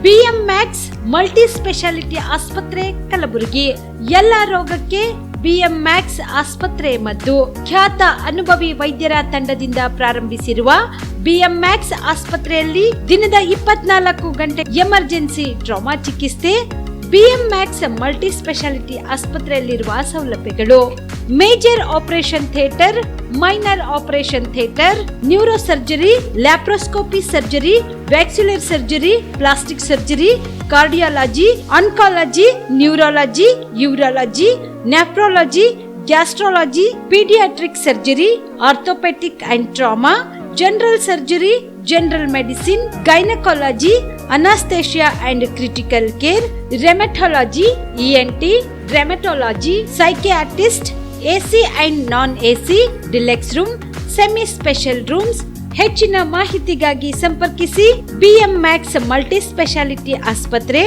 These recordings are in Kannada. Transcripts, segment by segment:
ಬಿಎಂಮ್ಯಾಕ್ಸ್ ಮಲ್ಟಿ ಸ್ಪೆಷಾಲಿಟಿ ಆಸ್ಪತ್ರೆ ಕಲಬುರಗಿ. ಎಲ್ಲ ರೋಗಕ್ಕೆ ಬಿಎಂಮ್ಯಾಕ್ಸ್ ಆಸ್ಪತ್ರೆ ಮದ್ದು. ಖ್ಯಾತ ಅನುಭವಿ ವೈದ್ಯರ ತಂಡದಿಂದ ಪ್ರಾರಂಭಿಸಿರುವ ಬಿಎಂಮ್ಯಾಕ್ಸ್ ಆಸ್ಪತ್ರೆಯಲ್ಲಿ ದಿನದ 24 ಗಂಟೆ ಎಮರ್ಜೆನ್ಸಿ ಟ್ರಾಮಾ ಚಿಕಿತ್ಸೆ. ಬಿಎಂಮ್ಯಾಕ್ಸ್ ಮಲ್ಟಿ ಸ್ಪೆಷಾಲಿಟಿ ಆಸ್ಪತ್ರೆಯಲ್ಲಿರುವ ಸೌಲಭ್ಯಗಳು: major operation theatre, minor operation theatre, neuro surgery, laparoscopy surgery, ವ್ಯಾಕ್ಸ್ಯುಲರ್ surgery, plastic surgery, cardiology, oncology, neurology, urology, nephrology, gastrology, paediatric surgery, orthopaedic and trauma, general surgery, general medicine, gynaecology, anaesthesia and critical care, rheumatology, ENT, rheumatology, psychiatrist, AC and non AC, deluxe room, semi special rooms. ಹೆಚ್ಚಿನ ಮಾಹಿತಿಗಾಗಿ ಸಂಪರ್ಕಿಸಿ ಬಿಎಂಮ್ಯಾಕ್ಸ್ ಮಲ್ಟಿ ಸ್ಪೆಷಾಲಿಟಿ ಆಸ್ಪತ್ರೆ,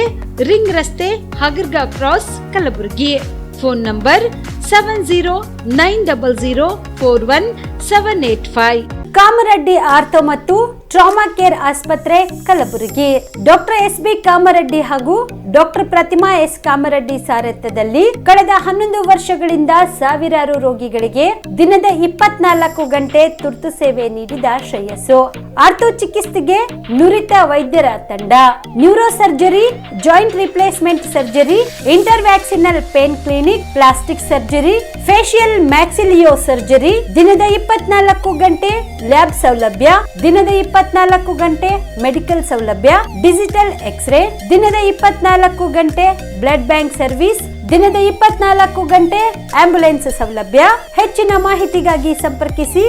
ರಿಂಗ್ ರಸ್ತೆ, Hagarga cross, Kalaburagi. Phone number 7090041785. Kamareddy ortho ಮತ್ತು ಟ್ರಾಮಾ ಕೇರ್ ಆಸ್ಪತ್ರೆ ಕಲಬುರಗಿ. Doctor S B. ಕಾಮರೆಡ್ಡಿ ಹಾಗೂ ಡಾಕ್ಟರ್ ಪ್ರತಿಮಾ ಎಸ್. ಕಾಮರೆಡ್ಡಿ ಸಾರಥ್ಯದಲ್ಲಿ ಕಳೆದ 11 ವರ್ಷಗಳಿಂದ ಸಾವಿರಾರು ರೋಗಿಗಳಿಗೆ ದಿನದ 24 ಗಂಟೆ ತುರ್ತು ಸೇವೆ ನೀಡಿದ ಶ್ರೇಯಸ್ಸು. ಆರ್ಥೋ ಚಿಕಿತ್ಸೆಗೆ ನುರಿತ ವೈದ್ಯರ ತಂಡ. Neuro surgery, joint replacement surgery, interventional pain clinic, plastic surgery, facial maxillo surgery. ದಿನದ 24 ಗಂಟೆ ಲ್ಯಾಬ್ ಸೌಲಭ್ಯ. ದಿನದ 24 ಗಂಟೆ ಮೆಡಿಕಲ್ ಸೌಲಭ್ಯ. Digital x ray. ದಿನದ 24 ಗಂಟೆ ಬ್ಲಡ್ ಬ್ಯಾಂಕ್ ಸರ್ವಿಸ್. ದಿನದ 24 ಗಂಟೆ ಆಂಬ್ಯುಲೆನ್ಸ್ ಸೌಲಭ್ಯ. ಹೆಚ್ಚಿನ ಮಾಹಿತಿಗಾಗಿ ಸಂಪರ್ಕಿಸಿ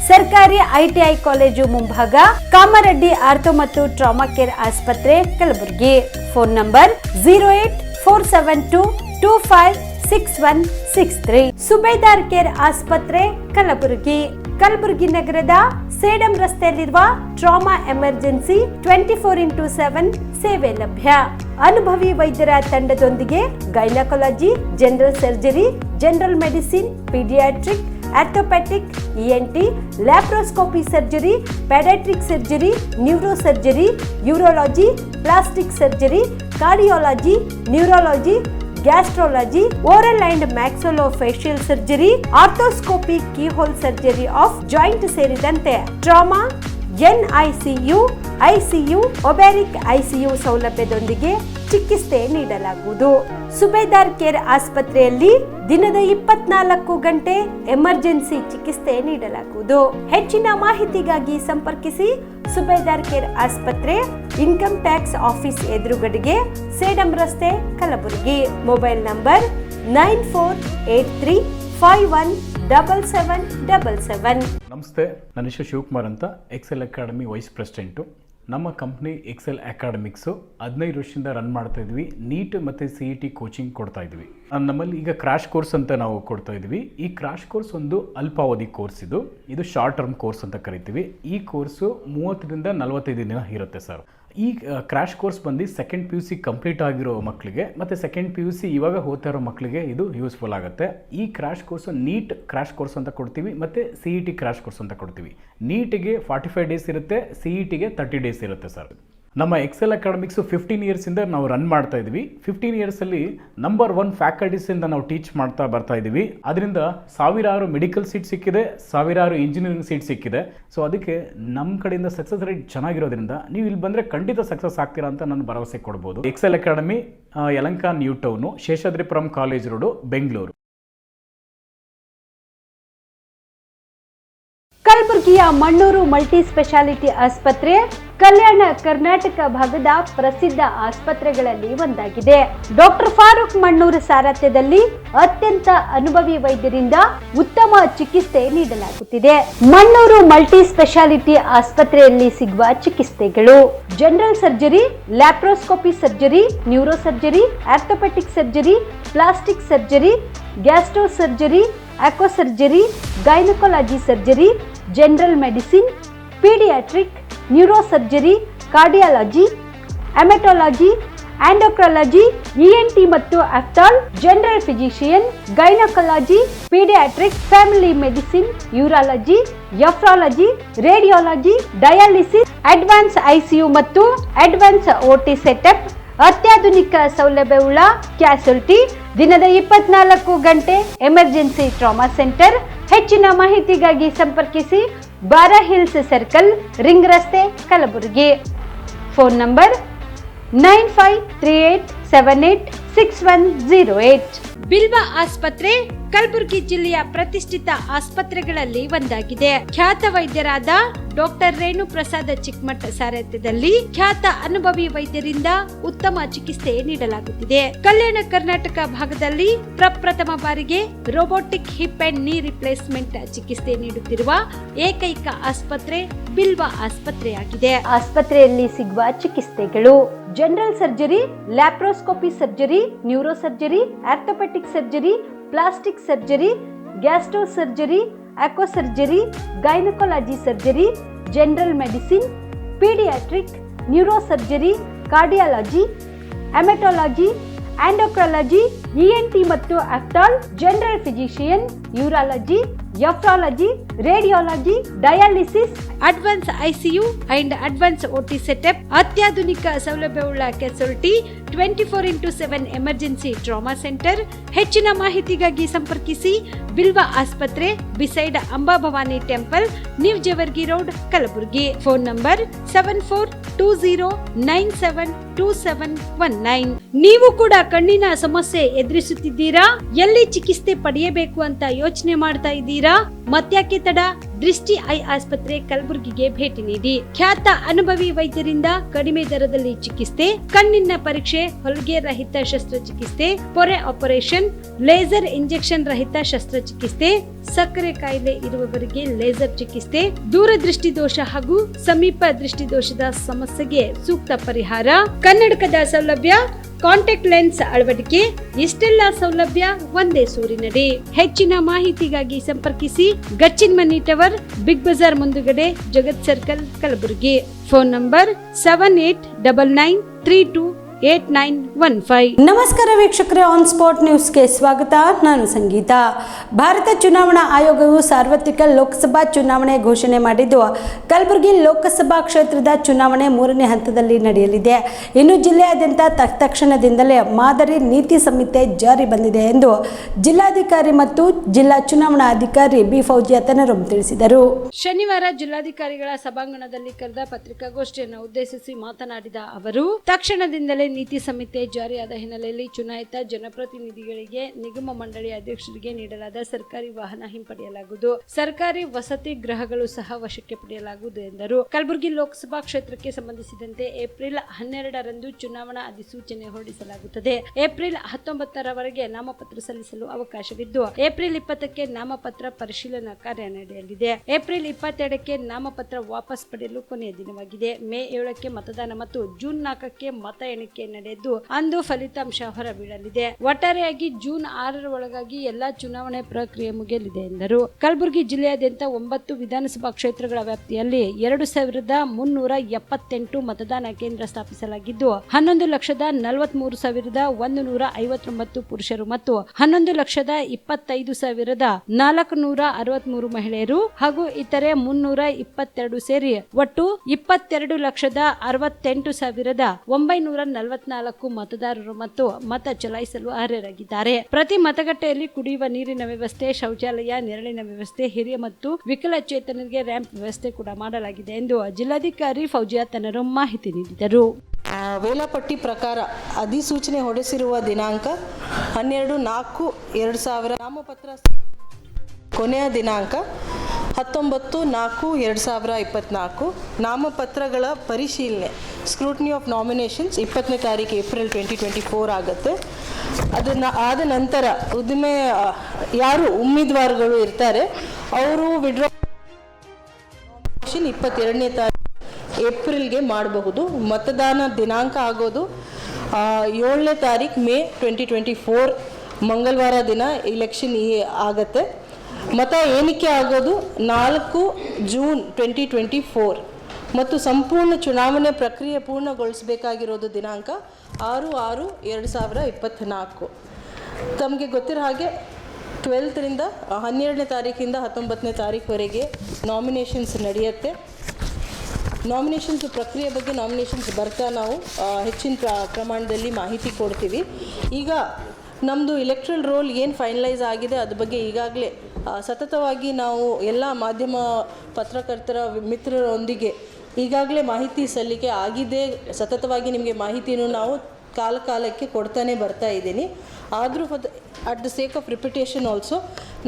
ಸರ್ಕಾರಿ ಐಟಿಐ ಕಾಲೇಜು ಮುಂಭಾಗ, ಕಾಮರೆಡ್ಡಿ ಆರ್ಥೋ ಮತ್ತು ಟ್ರಾಮಾ ಕೇರ್ ಆಸ್ಪತ್ರೆ Kalaburagi. Phone number 08472256163. Subedar care ಆಸ್ಪತ್ರೆ ಕಲಬುರಗಿ. ಕಲಬುರಗಿ ನಗರದ ಸೇಡಂ ರಸ್ತೆಯಲ್ಲಿರುವ ಟ್ರಾಮಾ ಎಮರ್ಜೆನ್ಸಿ 24x7 ಸೇವೆ ಲಭ್ಯ. ಅನುಭವಿ ವೈದ್ಯರ ತಂಡದೊಂದಿಗೆ gynaecology, general surgery, general medicine, paediatric, orthopaedic, ENT, laparoscopy surgery, paediatric surgery, neuro surgery, urology, plastic surgery, cardiology, neurology, gastrology, oral and maxillofacial surgery, arthroscopy, keyhole surgery of joint ಸೇರಿದಂತೆ trauma, NICU, ICU, obstetric ICU ಸೌಲಭ್ಯದೊಂದಿಗೆ ಚಿಕಿತ್ಸೆ ನೀಡಲಾಗುವುದು. ಸುಬೇದಾರ್ ಕೇರ್ ಆಸ್ಪತ್ರೆಯಲ್ಲಿ ದಿನದ 24 ಗಂಟೆ ಎಮರ್ಜೆನ್ಸಿ ಚಿಕಿತ್ಸೆ ನೀಡಲಾಗುವುದು. ಹೆಚ್ಚಿನ ಮಾಹಿತಿಗಾಗಿ ಸಂಪರ್ಕಿಸಿ ಸುಬೇದಾರ್ ಕೇರ್ ಆಸ್ಪತ್ರೆ, ಇನ್ಕಮ್ ಟ್ಯಾಕ್ಸ್ ಆಫೀಸ್ ಎದುರುಗಡೆಗೆ, ಸೇಡಂ ರಸ್ತೆ, ಕಲಬುರಗಿ. Mobile number 9483517777. ನಮಸ್ತೆ, ನನ್ನ ಹೆಸರು ಶಿವಕುಮಾರ್ ಅಂತ, ಎಕ್ಸೆಲ್ ಅಕಾಡೆಮಿ ವೈಸ್ ಪ್ರೆಸಿಡೆಂಟು. ನಮ್ಮ ಕಂಪ್ನಿ ಎಕ್ಸೆಲ್ ಅಕಾಡೆಮಿಕ್ಸು 15 ವರ್ಷದಿಂದ ರನ್ ಮಾಡ್ತಾ ಇದ್ವಿ. ನೀಟ್ ಮತ್ತು CET ಕೋಚಿಂಗ್ ಕೊಡ್ತಾ ಇದ್ವಿ. ನಮ್ಮಲ್ಲಿ ಈಗ ಕ್ರಾಶ್ ಕೋರ್ಸ್ ಅಂತ ನಾವು ಕೊಡ್ತಾ ಇದ್ವಿ. ಈ ಕ್ರಾಶ್ ಕೋರ್ಸ್ ಒಂದು ಅಲ್ಪಾವಧಿ ಕೋರ್ಸ್. ಇದು ಶಾರ್ಟ್ ಟರ್ಮ್ ಕೋರ್ಸ್ ಅಂತ ಕರಿತೀವಿ. ಈ ಕೋರ್ಸು 30ರಿಂದ 45 ದಿನ ಇರುತ್ತೆ ಸರ್. ಈ ಕ್ರಾಶ್ ಕೋರ್ಸ್ ಬಂದು ಸೆಕೆಂಡ್ PUC ಕಂಪ್ಲೀಟ್ ಆಗಿರೋ ಮಕ್ಕಳಿಗೆ ಮತ್ತು ಸೆಕೆಂಡ್ PUC ಇವಾಗ ಓದ್ತಾ ಇರೋ ಮಕ್ಕಳಿಗೆ ಇದು ಯೂಸ್ಫುಲ್ ಆಗುತ್ತೆ. ಈ crash course NEET crash course ಅಂತ ಕೊಡ್ತೀವಿ ಮತ್ತು CET ಕ್ರಾಶ್ ಕೋರ್ಸ್ ಅಂತ ಕೊಡ್ತೀವಿ. ನೀಟಿಗೆ 45 ಡೇಸ್ ಇರುತ್ತೆ, CETಗೆ 30 ಡೇಸ್ ಇರುತ್ತೆ ಸರ್. ನಮ್ಮ ಎಕ್ಸೆಲ್ ಅಕಾಡೆಮಿಕ್ಸು 15 ಇಯರ್ಸಿಂದ ನಾವು ರನ್ ಮಾಡ್ತಾ ಇದ್ವಿ. 15 ಇಯರ್ಸಲ್ಲಿ ನಂಬರ್ 1 ಫ್ಯಾಕಲ್ಟೀಸಿಂದ ನಾವು ಟೀಚ್ ಮಾಡ್ತಾ ಬರ್ತಾ ಇದ್ದೀವಿ. ಅದರಿಂದ ಸಾವಿರಾರು ಮೆಡಿಕಲ್ ಸೀಟ್ ಸಿಕ್ಕಿದೆ, ಸಾವಿರಾರು ಇಂಜಿನಿಯರಿಂಗ್ ಸೀಟ್ ಸಿಕ್ಕಿದೆ. ಸೊ ಅದಕ್ಕೆ ನಮ್ಮ ಕಡೆಯಿಂದ ಸಕ್ಸಸ್ ರೇಟ್ ಚೆನ್ನಾಗಿರೋದ್ರಿಂದ ನೀವು ಇಲ್ಲಿ ಬಂದರೆ ಖಂಡಿತ ಸಕ್ಸಸ್ ಆಗ್ತೀರಾ ಅಂತ ನಾನು ಭರವಸೆ ಕೊಡ್ಬೋದು. Excel academy Yelahanka new town, Seshadripuram college road, Bengaluru. ಕಲಬುರಗಿಯ ಮಣ್ಣೂರು ಮಲ್ಟಿ ಸ್ಪೆಷಾಲಿಟಿ ಆಸ್ಪತ್ರೆ ಕಲ್ಯಾಣ ಕರ್ನಾಟಕ ಭಾಗದ ಪ್ರಸಿದ್ಧ ಆಸ್ಪತ್ರೆಗಳಲ್ಲಿ ಒಂದಾಗಿದೆ. ಡಾಕ್ಟರ್ ಫಾರೂಕ್ ಮಣ್ಣೂರು ಸಾರಥ್ಯದಲ್ಲಿ ಅತ್ಯಂತ ಅನುಭವಿ ವೈದ್ಯರಿಂದ ಉತ್ತಮ ಚಿಕಿತ್ಸೆ ನೀಡಲಾಗುತ್ತಿದೆ. ಮಣ್ಣೂರು ಮಲ್ಟಿ ಸ್ಪೆಷಾಲಿಟಿ ಆಸ್ಪತ್ರೆಯಲ್ಲಿ ಸಿಗುವ ಚಿಕಿತ್ಸೆಗಳು: general surgery, laparoscopy surgery, neuro surgery, orthopaedic surgery, plastic surgery, gastro surgery, ಆಕ್ವಾ surgery, gynaecology surgery, general medicine, paediatric, neuro surgery, cardiology, haematology, endocrinology, ENT ಮತ್ತು ophthal, general physician, gynaecology, paediatric, family medicine, urology, nephrology, radiology, dialysis advance ICU ಮತ್ತು ಅಡ್ವಾನ್ಸ್ ಓಟಿ ಸೆಟಪ್, ಅತ್ಯಾಧುನಿಕ ಸೌಲಭ್ಯವುಳ್ಳ ಕ್ಯಾಸುಲಿಟಿ, ದಿನದ 24 ಗಂಟೆ ಎಮರ್ಜೆನ್ಸಿ ಟ್ರಾಮಾ ಸೆಂಟರ್. ಹೆಚ್ಚಿನ ಮಾಹಿತಿಗಾಗಿ ಸಂಪರ್ಕಿಸಿ ಬಾರಾ ಹಿಲ್ಸ್ ಸರ್ಕಲ್, ರಿಂಗ್ ರಸ್ತೆ, ಕಲಬುರಗಿ. Phone number 9538786108. ಬಿಲ್ವಾ ಆಸ್ಪತ್ರೆ ಕಲಬುರಗಿ ಜಿಲ್ಲೆಯ ಪ್ರತಿಷ್ಠಿತ ಆಸ್ಪತ್ರೆಗಳಲ್ಲಿ ಒಂದಾಗಿದೆ. ಖ್ಯಾತ ವೈದ್ಯರಾದ ಡಾಕ್ಟರ್ ರೇಣು ಪ್ರಸಾದ್ ಚಿಕ್ಕಮಠ ಸಾರಥ್ಯದಲ್ಲಿ ಖ್ಯಾತ ಅನುಭವಿ ವೈದ್ಯರಿಂದ ಉತ್ತಮ ಚಿಕಿತ್ಸೆ ನೀಡಲಾಗುತ್ತಿದೆ. ಕಲ್ಯಾಣ ಕರ್ನಾಟಕ ಭಾಗದಲ್ಲಿ ಪ್ರಪ್ರಥಮ ಬಾರಿಗೆ robotic hip and knee replacement ಚಿಕಿತ್ಸೆ ನೀಡುತ್ತಿರುವ ಏಕೈಕ ಆಸ್ಪತ್ರೆ ಬಿಲ್ವಾ ಆಸ್ಪತ್ರೆಯಾಗಿದೆ. ಆಸ್ಪತ್ರೆಯಲ್ಲಿ ಸಿಗುವ ಚಿಕಿತ್ಸೆಗಳು: general surgery, laparoscopy surgery, neuro surgery, orthopaedic surgery, plastic surgery, gastro surgery, ಆಕ್ವಾ surgery, gynaecology surgery, general medicine, paediatric, neuro surgery, cardiology, haematology, endocrinology, ENT ಮತ್ತು ophthal, general physician, urology, nephrology, radiology, dialysis, advance ICU and advance OT setup, ಅತ್ಯಾಧುನಿಕ ಸೌಲಭ್ಯವುಳ್ಳ casualty, 24x7 emergency trauma centre. ಹೆಚ್ಚಿನ ಮಾಹಿತಿಗಾಗಿ ಸಂಪರ್ಕಿಸಿ ಬಿಲ್ವಾ ಆಸ್ಪತ್ರೆ, beside Amba Bhavani temple, new Jevargi road, Kalaburagi. Phone number 7420972719. ನೀವು ಕೂಡ ಕಣ್ಣಿನ ಸಮಸ್ಯೆ ಎದುರಿಸುತ್ತಿದ್ದೀರಾ? ಎಲ್ಲಿ ಚಿಕಿತ್ಸೆ ಪಡೆಯಬೇಕು ಅಂತ ಯೋಚನೆ ಮಾಡ್ತಾ ಇದ್ದೀರಾ? ಮತ್ಯಾಕೆ ತಡ? ದೃಷ್ಟಿ ಐ ಆಸ್ಪತ್ರೆ ಕಲಬುರಗಿಗೆ ಭೇಟಿ ನೀಡಿ. ಖ್ಯಾತ ಅನುಭವಿ ವೈದ್ಯರಿಂದ ಕಡಿಮೆ ದರದಲ್ಲಿ ಚಿಕಿತ್ಸೆ, ಕಣ್ಣಿನ ಪರೀಕ್ಷೆ, ಹೊಲಿಗೆ ರಹಿತ ಶಸ್ತ್ರಚಿಕಿತ್ಸೆ, ಪೊರೆ ಆಪರೇಷನ್, ಲೇಸರ್ ಇಂಜೆಕ್ಷನ್ ರಹಿತ ಶಸ್ತ್ರಚಿಕಿತ್ಸೆ, ಸಕ್ಕರೆ ಕಾಯಿಲೆ ಇರುವವರಿಗೆ ಲೇಸರ್ ಚಿಕಿತ್ಸೆ, ದೂರದೃಷ್ಟಿ ದೋಷ ಹಾಗೂ ಸಮೀಪ ದೃಷ್ಟಿ ದೋಷದ ಸಮಸ್ಯೆಗೆ ಸೂಕ್ತ ಪರಿಹಾರ, ಕನ್ನಡಕದ ಸೌಲಭ್ಯ, ಕಾಂಟ್ಯಾಕ್ಟ್ ಲೆನ್ಸ್ ಅಳವಡಿಕೆ, ಇಷ್ಟೆಲ್ಲ ಸೌಲಭ್ಯ ಒಂದೇ ಸೂರಿನಡಿ. ಹೆಚ್ಚಿನ ಮಾಹಿತಿಗಾಗಿ ಸಂಪರ್ಕಿಸಿ ಗಚ್ಚಿನ್ ಮನಿ ಟವರ್, ಬಿಗ್ ಬಜಾರ್ ಮುಂದುಗಡೆ, Jagat circle, Kalaburagi. Phone number 7899328915. ನಮಸ್ಕಾರ ವೀಕ್ಷಕರೇ, ಆನ್ ಸ್ಪಾಟ್ ನ್ಯೂಸ್ಗೆ ಸ್ವಾಗತ. ನಾನು ಸಂಗೀತ. ಭಾರತ ಚುನಾವಣಾ ಆಯೋಗವು ಸಾರ್ವತ್ರಿಕ ಲೋಕಸಭಾ ಚುನಾವಣೆ ಘೋಷಣೆ ಮಾಡಿದ್ದು, ಕಲಬುರಗಿ ಲೋಕಸಭಾ ಕ್ಷೇತ್ರದ ಚುನಾವಣೆ 3ನೇ ಹಂತದಲ್ಲಿ ನಡೆಯಲಿದೆ. ಇನ್ನು ಜಿಲ್ಲೆಯಾದ್ಯಂತ ತಕ್ಷಣದಿಂದಲೇ ಮಾದರಿ ನೀತಿ ಸಂಹಿತೆ ಜಾರಿ ಬಂದಿದೆ ಎಂದು ಜಿಲ್ಲಾಧಿಕಾರಿ ಮತ್ತು ಜಿಲ್ಲಾ ಚುನಾವಣಾ ಅಧಿಕಾರಿ ಬಿ ಫೌಜಿಯಾ ತನರಂ ತಿಳಿಸಿದರು. ಶನಿವಾರ ಜಿಲ್ಲಾಧಿಕಾರಿಗಳ ಸಭಾಂಗಣದಲ್ಲಿ ಕರೆದ ಪತ್ರಿಕಾಗೋಷ್ಠಿಯನ್ನು ಉದ್ದೇಶಿಸಿ ಮಾತನಾಡಿದ ಅವರು, ತಕ್ಷಣದಿಂದಲೇ ನೀತಿ ಸಂಹಿತೆ ಜಾರಿಯಾದ ಹಿನ್ನೆಲೆಯಲ್ಲಿ ಚುನಾಯಿತ ಜನಪ್ರತಿನಿಧಿಗಳಿಗೆ, ನಿಗಮ ಮಂಡಳಿ ಅಧ್ಯಕ್ಷರಿಗೆ ನೀಡಲಾದ ಸರ್ಕಾರಿ ವಾಹನ ಹಿಂಪಡೆಯಲಾಗುವುದು. ಸರ್ಕಾರಿ ವಸತಿ ಗೃಹಗಳು ಸಹ ವಶಕ್ಕೆ ಪಡೆಯಲಾಗುವುದು ಎಂದರು. ಕಲಬುರಗಿ ಲೋಕಸಭಾ ಕ್ಷೇತ್ರಕ್ಕೆ ಸಂಬಂಧಿಸಿದಂತೆ ಏಪ್ರಿಲ್ 12ರಂದು ಚುನಾವಣಾ ಅಧಿಸೂಚನೆ ಹೊರಡಿಸಲಾಗುತ್ತದೆ. ಏಪ್ರಿಲ್ 19ರವರೆಗೆ ನಾಮಪತ್ರ ಸಲ್ಲಿಸಲು ಅವಕಾಶವಿದ್ದು, ಏಪ್ರಿಲ್ 20ಕ್ಕೆ ನಾಮಪತ್ರ ಪರಿಶೀಲನಾ ಕಾರ್ಯ ನಡೆಯಲಿದೆ. ಏಪ್ರಿಲ್ 22ಕ್ಕೆ ನಾಮಪತ್ರ ವಾಪಸ್ ಪಡೆಯಲು ಕೊನೆಯ ದಿನವಾಗಿದೆ. ಮೇ 7ಕ್ಕೆ ಮತದಾನ ಮತ್ತು ಜೂನ್ 4ಕ್ಕೆ ಮತ ಎಣಿಕೆ ನಡೆದು ಅಂದು ಫಲಿತಾಂಶ ಹೊರಬೀಳಲಿದೆ. ಒಟ್ಟಾರೆಯಾಗಿ ಜೂನ್ 6ರ ಒಳಗಾಗಿ ಎಲ್ಲಾ ಚುನಾವಣೆ ಪ್ರಕ್ರಿಯೆ ಮುಗಿಯಲಿದೆ ಎಂದರು. ಕಲಬುರಗಿ ಜಿಲ್ಲೆಯಾದ್ಯಂತ 9 ವಿಧಾನಸಭಾ ಕ್ಷೇತ್ರಗಳ ವ್ಯಾಪ್ತಿಯಲ್ಲಿ 2378 ಮತದಾನ ಕೇಂದ್ರ ಸ್ಥಾಪಿಸಲಾಗಿದ್ದು, 11,43,159 ಪುರುಷರು ಮತ್ತು 11,25,463 ಮಹಿಳೆಯರು ಹಾಗೂ ಇತರೆ 322 ಸೇರಿ ಒಟ್ಟು 22,68,944 ಮತದಾರರು ಮತ್ತು ಮತ ಚಲಾಯಿಸಲು ಅರ್ಹರಾಗಿದ್ದಾರೆ. ಪ್ರತಿ ಮತಗಟ್ಟೆಯಲ್ಲಿ ಕುಡಿಯುವ ನೀರಿನ ವ್ಯವಸ್ಥೆ, ಶೌಚಾಲಯ, ನೆರಳಿನ ವ್ಯವಸ್ಥೆ, ಹಿರಿಯ ಮತ್ತು ವಿಕಲಚೇತನರಿಗೆ ರ್ಯಾಂಪ್ ವ್ಯವಸ್ಥೆ ಕೂಡ ಮಾಡಲಾಗಿದೆ ಎಂದು ಜಿಲ್ಲಾಧಿಕಾರಿ ಫೌಜಿಯಾ ತನರಂ ಮಾಹಿತಿ ನೀಡಿದರು. ವೇಳಾಪಟ್ಟಿ ಪ್ರಕಾರ ಅಧಿಸೂಚನೆ ಹೊರಡಿಸಿರುವ ದಿನಾಂಕ 12/4/2000, ನಾಮಪತ್ರ ಕೊನೆಯ ದಿನಾಂಕ 19/4/2024. ನಾಮಪತ್ರಗಳ ಪರಿಶೀಲನೆ, ಸ್ಕ್ರೂಟಿನಿ ಆಫ್ ನಾಮಿನೇಷನ್ಸ್ 20ನೇ ತಾರೀಕು ಏಪ್ರಿಲ್ 2024 ಆಗುತ್ತೆ. ಅದನ್ನು ಆದ ನಂತರ ಯಾರು ಉಮೇದುವಾರಗಳು ಇರ್ತಾರೆ ಅವರು ವಿಡ್ರಾ 22ನೇ ತಾರೀಕು ಏಪ್ರಿಲ್ಗೆ ಮಾಡಬಹುದು. ಮತದಾನ ದಿನಾಂಕ ಆಗೋದು 7ನೇ ತಾರೀಕು ಮೇ 2024 ಮಂಗಳವಾರ ದಿನ ಇಲೆಕ್ಷನ್ ಆಗತ್ತೆ. ಮತ ಎಣಿಕೆ ಆಗೋದು 4 ಜೂನ್ 2024 ಮತ್ತು ಸಂಪೂರ್ಣ ಚುನಾವಣೆ ಪ್ರಕ್ರಿಯೆ ಪೂರ್ಣಗೊಳಿಸಬೇಕಾಗಿರೋದು ದಿನಾಂಕ 6/6/2024. ತಮಗೆ ಗೊತ್ತಿರೋ ಹಾಗೆ 12ರಿಂದ 12ನೇ ತಾರೀಕಿಂದ 19ನೇ ತಾರೀಕುವರೆಗೆ ನಾಮಿನೇಷನ್ಸ್ ನಡೆಯುತ್ತೆ. ನಾಮಿನೇಷನ್ಸ್ ಪ್ರಕ್ರಿಯೆ ಬಗ್ಗೆ ನಾಮಿನೇಷನ್ಸ್ ಬರ್ತಾ ನಾವು ಹೆಚ್ಚಿನ ಪ್ರಮಾಣದಲ್ಲಿ ಮಾಹಿತಿ ಕೊಡ್ತೀವಿ. ಈಗ ನಮ್ಮದು ಇಲೆಕ್ಟ್ರಲ್ ರೋಲ್ ಏನು ಫೈನಲೈಸ್ ಆಗಿದೆ ಅದ್ರ ಬಗ್ಗೆ ಈಗಾಗಲೇ ಸತತವಾಗಿ ನಾವು ಎಲ್ಲ ಮಾಧ್ಯಮ ಪತ್ರಕರ್ತರ ಮಿತ್ರರೊಂದಿಗೆ ಈಗಾಗಲೇ ಮಾಹಿತಿ ಸಲ್ಲಿಕೆ ಆಗಿದೆ. ಸತತವಾಗಿ ನಿಮಗೆ ಮಾಹಿತಿನೂ ನಾವು ಕಾಲಕ್ಕೆ ಕೊಡ್ತಾನೆ ಬರ್ತಾ ಇದ್ದೀನಿ. ಆದರೂ at the sake of repetition also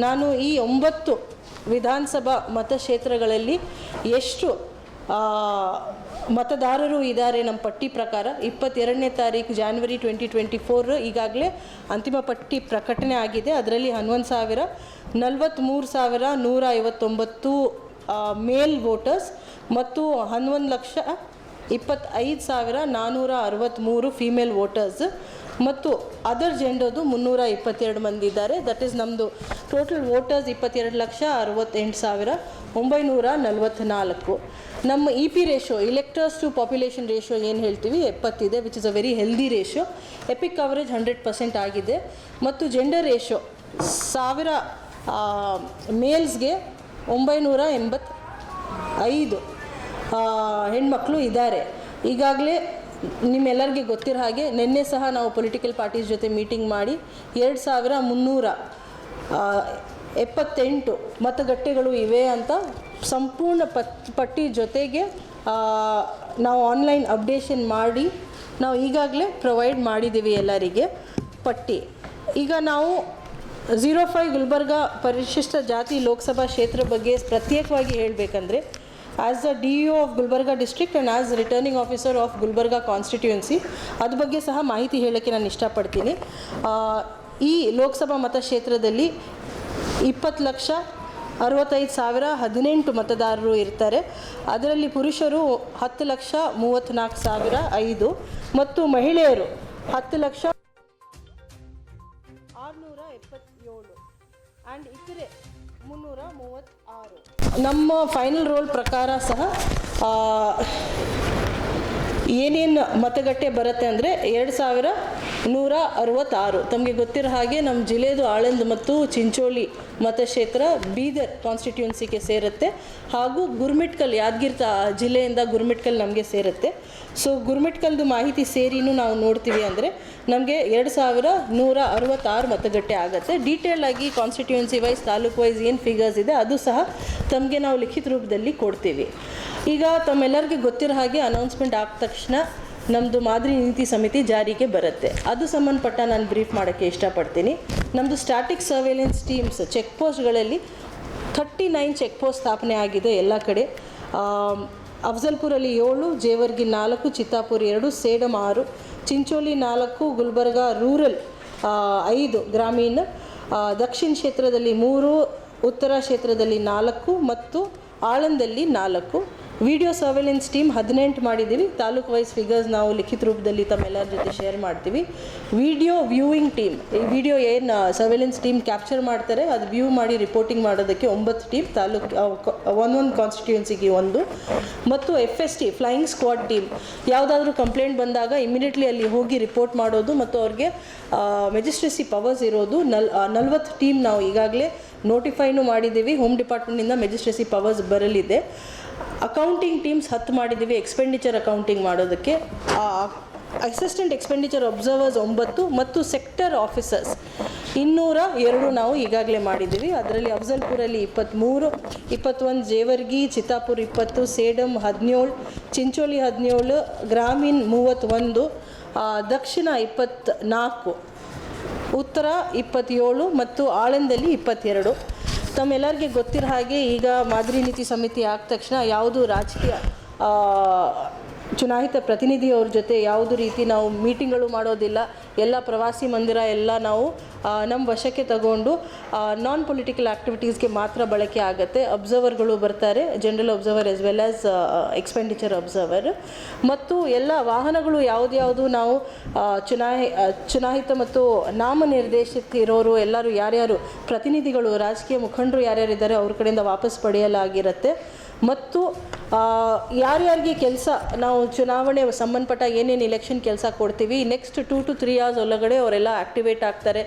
ನಾನು ಈ 9 ವಿಧಾನಸಭಾ ಮತಕ್ಷೇತ್ರಗಳಲ್ಲಿ ಎಷ್ಟು ಮತದಾರರು ಇದ್ದಾರೆ ನಮ್ಮ ಪಟ್ಟಿ ಪ್ರಕಾರ 22ನೇ ತಾರೀಕು ಜಾನ್ವರಿ 2024 ಈಗಾಗಲೇ ಅಂತಿಮ ಪಟ್ಟಿ ಪ್ರಕಟಣೆ ಆಗಿದೆ. ಅದರಲ್ಲಿ 11,43,159 ಮೇಲ್ ವೋಟರ್ಸ್ ಮತ್ತು 11,25,463 ಫೀಮೇಲ್ ವೋಟರ್ಸ್ ಮತ್ತು ಅದರ್ ಜೆಂಡರ್ದು 322 ಮಂದಿ ಇದ್ದಾರೆ. ದಟ್ ಈಸ್ ನಮ್ಮದು ಟೋಟಲ್ ವೋಟರ್ಸ್ 22,68,944. ನಮ್ಮ EP ratio, electors to population ratio ಏನು ಹೇಳ್ತೀವಿ 70 ಇದೆ, which is a very healthy ratio. EPIC coverage 100% ಆಗಿದೆ. ಮತ್ತು ಜೆಂಡರ್ ರೇಷೋ 1000 ಮೇಲ್ಸ್ಗೆ 985 ಹೆಣ್ಮಕ್ಳು ಇದ್ದಾರೆ. ಈಗಾಗಲೇ ನಿಮ್ಮೆಲ್ಲರಿಗೆ ಗೊತ್ತಿರೋ ಹಾಗೆ ನಿನ್ನೆ ಸಹ ನಾವು ಪೊಲಿಟಿಕಲ್ ಪಾರ್ಟೀಸ್ ಜೊತೆ ಮೀಟಿಂಗ್ ಮಾಡಿ 2378 ಮತಗಟ್ಟೆಗಳು ಇವೆ ಅಂತ ಸಂಪೂರ್ಣ ಪಟ್ಟಿ ಜೊತೆಗೆ ನಾವು ಆನ್ಲೈನ್ ಅಪ್ಡೇಷನ್ ಮಾಡಿ ನಾವು ಈಗಾಗಲೇ ಪ್ರೊವೈಡ್ ಮಾಡಿದ್ದೀವಿ ಎಲ್ಲರಿಗೆ ಪಟ್ಟಿ. ಈಗ ನಾವು 05 ಗುಲ್ಬರ್ಗ ಪರಿಶಿಷ್ಟ ಜಾತಿ ಲೋಕಸಭಾ ಕ್ಷೇತ್ರ ಬಗ್ಗೆ ಪ್ರತ್ಯೇಕವಾಗಿ ಹೇಳಬೇಕಂದ್ರೆ as a DO of Gulbarga district and as returning officer of Gulbarga constituency ಅದ್ರ ಬಗ್ಗೆ ಸಹ ಮಾಹಿತಿ ಹೇಳೋಕ್ಕೆ ನಾನು ಇಷ್ಟಪಡ್ತೀನಿ. ಈ ಲೋಕಸಭಾ ಮತಕ್ಷೇತ್ರದಲ್ಲಿ 20,65,018 ಮತದಾರರು ಇರ್ತಾರೆ. ಅದರಲ್ಲಿ ಪುರುಷರು 10,34,005 ಮತ್ತು ಮಹಿಳೆಯರು 10,677 ಆ್ಯಂಡ್ ಇತರೆ 336. ನಮ್ಮ ಫೈನಲ್ ರೋಲ್ ಪ್ರಕಾರ ಸಹ ಏನೇನು ಮತಗಟ್ಟೆ ಬರುತ್ತೆ ಅಂದರೆ 2,166. ತಮಗೆ ಗೊತ್ತಿರೋ ಹಾಗೆ ನಮ್ಮ ಜಿಲ್ಲೆದು ಆಳಂದ್ ಮತ್ತು ಚಿಂಚೋಳಿ ಮತಕ್ಷೇತ್ರ ಬೀದರ್ ಕಾನ್ಸ್ಟಿಟ್ಯೂನ್ಸಿಗೆ ಸೇರುತ್ತೆ. ಹಾಗೂ ಗುರ್ಮಿಟ್ಕಲ್ ಯಾದಗಿರಿ ಜಿಲ್ಲೆಯಿಂದ ಗುರ್ಮಿಟ್ಕಲ್ ನಮಗೆ ಸೇರುತ್ತೆ. ಸೊ ಗುರ್ಮಿಟ್ಕಲ್ದು ಮಾಹಿತಿ ಸೇರಿನೂ ನಾವು ನೋಡ್ತೀವಿ ಅಂದರೆ ನಮಗೆ 2,166 ಮತಗಟ್ಟೆ ಆಗುತ್ತೆ. ಡೀಟೇಲ್ ಆಗಿ ಕಾನ್ಸ್ಟಿಟ್ಯೂನ್ಸಿ ವೈಸ್ ತಾಲೂಕು ವೈಸ್ ಏನು ಫಿಗರ್ಸ್ ಇದೆ ಅದು ಸಹ ತಮಗೆ ನಾವು ಲಿಖಿತ ರೂಪದಲ್ಲಿ ಕೊಡ್ತೀವಿ. ಈಗ ತಮ್ಮೆಲ್ಲರಿಗೆ ಗೊತ್ತಿರೋ ಹಾಗೆ ಅನೌನ್ಸ್ಮೆಂಟ್ ಆದ ತಕ್ಷಣ ನಮ್ಮದು ಮಾದರಿ ನೀತಿ ಸಮಿತಿ ಜಾರಿಗೆ ಬರುತ್ತೆ. ಅದು ಸಂಬಂಧಪಟ್ಟ ನಾನು ಬ್ರೀಫ್ ಮಾಡೋಕ್ಕೆ ಇಷ್ಟಪಡ್ತೀನಿ. ನಮ್ಮದು ಸ್ಟ್ಯಾಟಿಕ್ ಸರ್ವೇಲೆನ್ಸ್ ಟೀಮ್ಸ್ ಚೆಕ್ ಪೋಸ್ಟ್ಗಳಲ್ಲಿ 39 ಚೆಕ್ ಪೋಸ್ಟ್ ಸ್ಥಾಪನೆ ಆಗಿದೆ ಎಲ್ಲ ಕಡೆ. ಅಫ್ಜಲ್ಪುರಲ್ಲಿ 7, ಜೇವರ್ಗಿ 4, ಚಿತ್ತಾಪುರ್ 2, ಸೇಡಂ 6, ಚಿಂಚೋಳಿ 4, ಗುಲ್ಬರ್ಗ ರೂರಲ್ 5, ಗ್ರಾಮೀಣ, ದಕ್ಷಿಣ ಕ್ಷೇತ್ರದಲ್ಲಿ 3, ಉತ್ತರ ಕ್ಷೇತ್ರದಲ್ಲಿ 4 ಮತ್ತು ಆಳಂದಲ್ಲಿ 4. ವಿಡಿಯೋ ಸರ್ವೆಲೆನ್ಸ್ ಟೀಮ್ 18 ಮಾಡಿದ್ದೀವಿ. ತಾಲೂಕು ವೈಸ್ ಫಿಗರ್ಸ್ ನಾವು ಲಿಖಿತ ರೂಪದಲ್ಲಿ ತಮ್ಮೆಲ್ಲರ ಜೊತೆ ಶೇರ್ ಮಾಡ್ತೀವಿ. ವಿಡಿಯೋ ವ್ಯೂವಿಂಗ್ ಟೀಮ್, ಈ ವಿಡಿಯೋ ಏನು ಸರ್ವೆಲೆನ್ಸ್ ಟೀಮ್ ಕ್ಯಾಪ್ಚರ್ ಮಾಡ್ತಾರೆ ಅದು ವ್ಯೂ ಮಾಡಿ ರಿಪೋರ್ಟಿಂಗ್ ಮಾಡೋದಕ್ಕೆ 9 ಟೀಮ್, ತಾಲೂಕು ಒಂದೊಂದು ಕಾನ್ಸ್ಟಿಟ್ಯೂನ್ಸಿಗೆ 1. ಮತ್ತು FST ಫ್ಲೈಯಿಂಗ್ ಸ್ಕ್ವಾಡ್ ಟೀಮ್, ಯಾವುದಾದ್ರೂ ಕಂಪ್ಲೇಂಟ್ ಬಂದಾಗ ಇಮಿಡಿಯೇಟ್ಲಿ ಅಲ್ಲಿ ಹೋಗಿ ರಿಪೋರ್ಟ್ ಮಾಡೋದು ಮತ್ತು ಅವ್ರಿಗೆ ಮೆಜಿಸ್ಟ್ರೇಸಿ ಪವರ್ಸ್ ಇರೋದು 40 ಟೀಮ್ ನಾವು ಈಗಾಗಲೇ ನೋಟಿಫೈನೂ ಮಾಡಿದ್ದೀವಿ. ಹೋಮ್ ಡಿಪಾರ್ಟ್ಮೆಂಟಿಂದ ಮೆಜಿಸ್ಟ್ರೇಸಿ ಪವರ್ಸ್ ಬರಲಿದೆ. ಅಕೌಂಟಿಂಗ್ ಟೀಮ್ಸ್ 10 ಮಾಡಿದ್ದೀವಿ ಎಕ್ಸ್ಪೆಂಡಿಚರ್ ಅಕೌಂಟಿಂಗ್ ಮಾಡೋದಕ್ಕೆ. ಅಸಿಸ್ಟೆಂಟ್ ಎಕ್ಸ್ಪೆಂಡಿಚರ್ ಅಬ್ಸರ್ವರ್ಸ್ 9 ಮತ್ತು ಸೆಕ್ಟರ್ ಆಫೀಸರ್ಸ್ 202 ನಾವು ಈಗಾಗಲೇ ಮಾಡಿದ್ದೀವಿ. ಅದರಲ್ಲಿ ಅಫ್ಜಲ್ಪುರಲ್ಲಿ 23, 21 ಜೇವರ್ಗಿ, ಚಿತ್ತಾಪುರ್ 20, ಸೇಡಂ 17, ಚಿಂಚೋಳಿ 17, ಗ್ರಾಮೀಣ 31, ದಕ್ಷಿಣ 24, ಉತ್ತರ 27 ಮತ್ತು ಆಳಂದಲ್ಲಿ 22. ತಮ್ಮೆಲ್ಲರಿಗೆ ಗೊತ್ತಿರೋ ಹಾಗೆ ಈಗ ಮಾದರಿ ನೀತಿ ಸಮಿತಿ ಆದ ತಕ್ಷಣ ಯಾವುದು ರಾಜಕೀಯ ಚುನಾಯಿತ ಪ್ರತಿನಿಧಿಯವ್ರ ಜೊತೆ ಯಾವುದೇ ರೀತಿ ನಾವು ಮೀಟಿಂಗ್ಗಳು ಮಾಡೋದಿಲ್ಲ. ಎಲ್ಲ ಪ್ರವಾಸಿ ಮಂದಿರ ಎಲ್ಲ ನಾವು ನಮ್ಮ ವಶಕ್ಕೆ ತಗೊಂಡು ನಾನ್ ಪೊಲಿಟಿಕಲ್ ಆ್ಯಕ್ಟಿವಿಟೀಸ್ಗೆ ಮಾತ್ರ ಬಳಕೆ ಆಗುತ್ತೆ. ಅಬ್ಸರ್ವರ್ಗಳು ಬರ್ತಾರೆ, general observer as well as expenditure observer. ಮತ್ತು ಎಲ್ಲ ವಾಹನಗಳು ಯಾವುದು ನಾವು ಚುನಾಯಿತ ಮತ್ತು ನಾಮನಿರ್ದೇಶಿತ ಇರೋರು ಎಲ್ಲರೂ ಯಾರ್ಯಾರು ಪ್ರತಿನಿಧಿಗಳು ರಾಜಕೀಯ ಮುಖಂಡರು ಯಾರ್ಯಾರಿದ್ದಾರೆ ಅವ್ರ ಕಡೆಯಿಂದ ವಾಪಸ್ ಪಡೆಯಲಾಗಿರುತ್ತೆ. ಮತ್ತು ಯಾರ್ಯಾರಿಗೆ ಕೆಲಸ ನಾವು ಚುನಾವಣೆ ಸಂಬಂಧಪಟ್ಟ ಏನೇನು ಎಲೆಕ್ಷನ್ ಕೆಲಸ ಕೊಡ್ತೀವಿ ನೆಕ್ಸ್ಟ್ 2 to 3 hours ಒಳಗಡೆ ಅವರೆಲ್ಲ ಆ್ಯಕ್ಟಿವೇಟ್ ಆಗ್ತಾರೆ.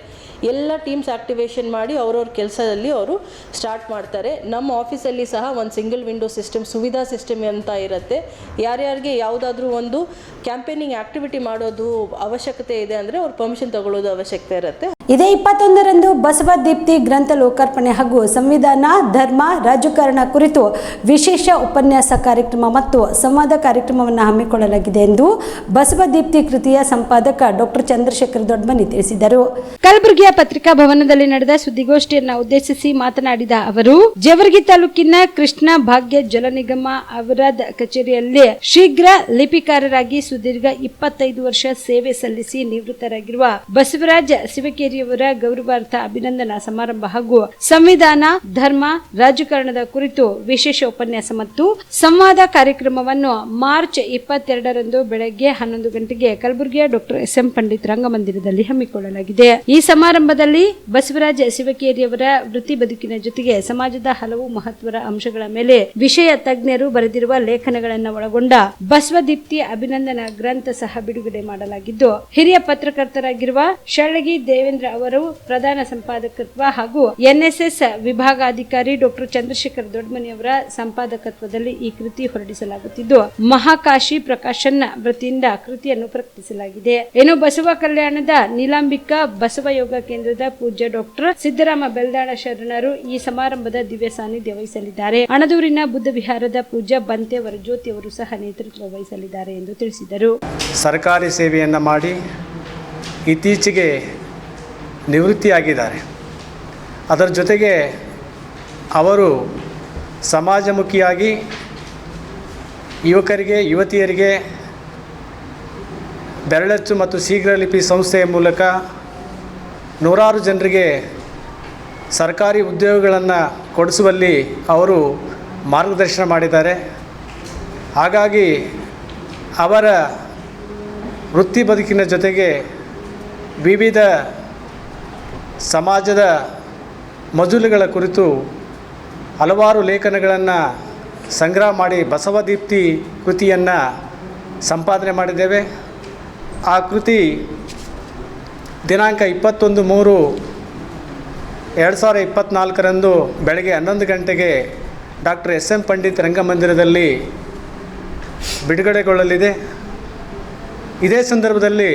ಎಲ್ಲ ಟೀಮ್ಸ್ ಆ್ಯಕ್ಟಿವೇಷನ್ ಮಾಡಿ ಅವ್ರವ್ರ ಕೆಲಸದಲ್ಲಿ ಅವರು ಸ್ಟಾರ್ಟ್ ಮಾಡ್ತಾರೆ. ನಮ್ಮ ಆಫೀಸಲ್ಲಿ ಸಹ ಒಂದು single window system, Suvidha system ಅಂತ ಇರುತ್ತೆ. ಯಾರ್ಯಾರಿಗೆ ಯಾವುದಾದ್ರೂ ಒಂದು ಕ್ಯಾಂಪೇನಿಂಗ್ ಆ್ಯಕ್ಟಿವಿಟಿ ಮಾಡೋದು ಅವಶ್ಯಕತೆ ಇದೆ ಅಂದರೆ ಅವ್ರು ಪರ್ಮಿಷನ್ ತಗೊಳ್ಳೋದು ಅವಶ್ಯಕತೆ ಇರುತ್ತೆ. ಇದೇ 21ರಂದು ಬಸವ ದೀಪ್ತಿ ಗ್ರಂಥ ಲೋಕಾರ್ಪಣೆ ಹಾಗೂ ಸಂವಿಧಾನ, ಧರ್ಮ, ರಾಜಕಾರಣ ಕುರಿತು ವಿಶೇಷ ಉಪನ್ಯಾಸ ಕಾರ್ಯಕ್ರಮ ಮತ್ತು ಸಂವಾದ ಕಾರ್ಯಕ್ರಮವನ್ನು ಹಮ್ಮಿಕೊಳ್ಳಲಾಗಿದೆ ಎಂದು ಬಸವ ದೀಪ್ತಿ ಕೃತಿಯ ಸಂಪಾದಕ ಡಾಕ್ಟರ್ ಚಂದ್ರಶೇಖರ್ ದೊಡ್ಮನಿ ತಿಳಿಸಿದರು. ಕಲಬುರಗಿಯ ಪತ್ರಿಕಾ ಭವನದಲ್ಲಿ ನಡೆದ ಸುದ್ದಿಗೋಷ್ಠಿಯನ್ನು ಉದ್ದೇಶಿಸಿ ಮಾತನಾಡಿದ ಅವರು, ಜೇವರ್ಗಿ ತಾಲೂಕಿನ ಕೃಷ್ಣ ಭಾಗ್ಯ ಜಲ ನಿಗಮ ಅವರಾದ ಕಚೇರಿಯಲ್ಲಿ ಶೀಘ್ರ ಲಿಪಿಕಾರರಾಗಿ ಸುದೀರ್ಘ 25 ವರ್ಷ ಸೇವೆ ಸಲ್ಲಿಸಿ ನಿವೃತ್ತರಾಗಿರುವ ಬಸವರಾಜ ಶಿವಕೇರಿಯವರ ಗೌರವಾರ್ಥ ಅಭಿನಂದನಾ ಸಮಾರಂಭ ಹಾಗೂ ಸಂವಿಧಾನ, ಧರ್ಮ, ರಾಜಕಾರಣದ ಕುರಿತು ವಿಶೇಷ ಉಪನ್ಯಾಸ ಮತ್ತು ಸಂವಾದ ಕಾರ್ಯಕ್ರಮವನ್ನು ಮಾರ್ಚ್ 22ರಂದು ಬೆಳಗ್ಗೆ 11 ಗಂಟೆಗೆ ಕಲಬುರಗಿಯ ಡಾಕ್ಟರ್ ಎಸ್.ಎಂ. ಪಂಡಿತ್ ರಂಗಮಂದಿರದಲ್ಲಿ ಹಮ್ಮಿಕೊಳ್ಳಲಾಗಿದೆ. ಈ ಸಮಾರಂಭದಲ್ಲಿ ಬಸವರಾಜ ಶಿವಕೇರಿಯವರ ವೃತ್ತಿ ಬದುಕಿನ ಜೊತೆಗೆ ಸಮಾಜದ ಹಲವು ಮಹತ್ವದ ಅಂಶಗಳ ಮೇಲೆ ವಿಷಯ ತಜ್ಞರು ಬರೆದಿರುವ ಲೇಖನಗಳನ್ನು ಒಳಗೊಂಡ ಬಸವದೀಪ್ತಿ ಅಭಿನಂದನಾ ಗ್ರಂಥ ಸಹ ಬಿಡುಗಡೆ ಮಾಡಲಾಗಿದ್ದು, ಹಿರಿಯ ಪತ್ರಕರ್ತರಾಗಿರುವ ಶಳ್ಳಗಿ ದೇವೇಂದ್ರ ಅವರು ಪ್ರಧಾನ ಸಂಪಾದಕತ್ವ ಹಾಗೂ ಎನ್ಎಸ್ಎಸ್ ವಿಭಾಗಾಧಿಕಾರಿ ಡಾಕ್ಟರ್ ಚಂದ್ರಶೇಖರ್ ದೊಡ್ಮನಿ ಅವರ ಸಂಪಾದಕತ್ವದಲ್ಲಿ ಈ ಕೃತಿ ಹೊರಡಿಸಲಾಗುತ್ತಿದ್ದು, ಮಹಾಕಾಶಿ ಪ್ರಕಾಶನ್ ವತಿಯಿಂದ ಕೃತಿಯನ್ನು ಪ್ರಕಟಿಸಲಾಗಿದೆ. ಇನ್ನು ಬಸವ ಕಲ್ಯಾಣದ ನೀಲಾಂಬಿಕಾ ಬಸವ ಯೋಗ ಕೇಂದ್ರದ ಪೂಜ್ಯ ಡಾಕ್ಟರ್ ಸಿದ್ದರಾಮ ಬೆಲ್ದಾಳ ಶರಣರು ಈ ಸಮಾರಂಭದ ದಿವ್ಯ ಸಾನ್ನಿಧ್ಯ ವಹಿಸಲಿದ್ದಾರೆ. ಅಣದೂರಿನ ಬುದ್ಧ ವಿಹಾರದ ಪೂಜ್ಯ ಬಂತೆ ವರಜ್ಯೋತಿ ಅವರು ಸಹ ನೇತೃತ್ವ ವಹಿಸಲಿದ್ದಾರೆ ಎಂದು ತಿಳಿಸಿದರು. ಸರ್ಕಾರಿ ಸೇವೆಯನ್ನು ಮಾಡಿ ಇತ್ತೀಚೆಗೆ ನಿವೃತ್ತಿಯಾಗಿದ್ದಾರೆ. ಅದರ ಜೊತೆಗೆ ಅವರು ಸಮಾಜಮುಖಿಯಾಗಿ ಯುವಕರಿಗೆ, ಯುವತಿಯರಿಗೆ ಬೆರಳಚ್ಚು ಮತ್ತು ಶೀಘ್ರ ಲಿಪಿ ಸಂಸ್ಥೆಯ ಮೂಲಕ ನೂರಾರು ಜನರಿಗೆ ಸರ್ಕಾರಿ ಉದ್ಯೋಗಗಳನ್ನು ಕೊಡಿಸುವಲ್ಲಿ ಅವರು ಮಾರ್ಗದರ್ಶನ ಮಾಡಿದ್ದಾರೆ. ಹಾಗಾಗಿ ಅವರ ವೃತ್ತಿ ಬದುಕಿನ ಜೊತೆಗೆ ವಿವಿಧ ಸಮಾಜದ ಮಜಲುಗಳ ಕುರಿತು ಹಲವಾರು ಲೇಖನಗಳನ್ನು ಸಂಗ್ರಹ ಮಾಡಿ ಬಸವದೀಪ್ತಿ ಕೃತಿಯನ್ನು ಸಂಪಾದನೆ ಮಾಡಿದ್ದೇವೆ. ಆ ಕೃತಿ ದಿನಾಂಕ 21/3/2024ರಂದು ಬೆಳಗ್ಗೆ 11 ಗಂಟೆಗೆ ಡಾಕ್ಟರ್ ಎಸ್.ಎಂ. ಪಂಡಿತ್ ರಂಗಮಂದಿರದಲ್ಲಿ ಬಿಡುಗಡೆಗೊಳ್ಳಲಿದೆ. ಇದೇ ಸಂದರ್ಭದಲ್ಲಿ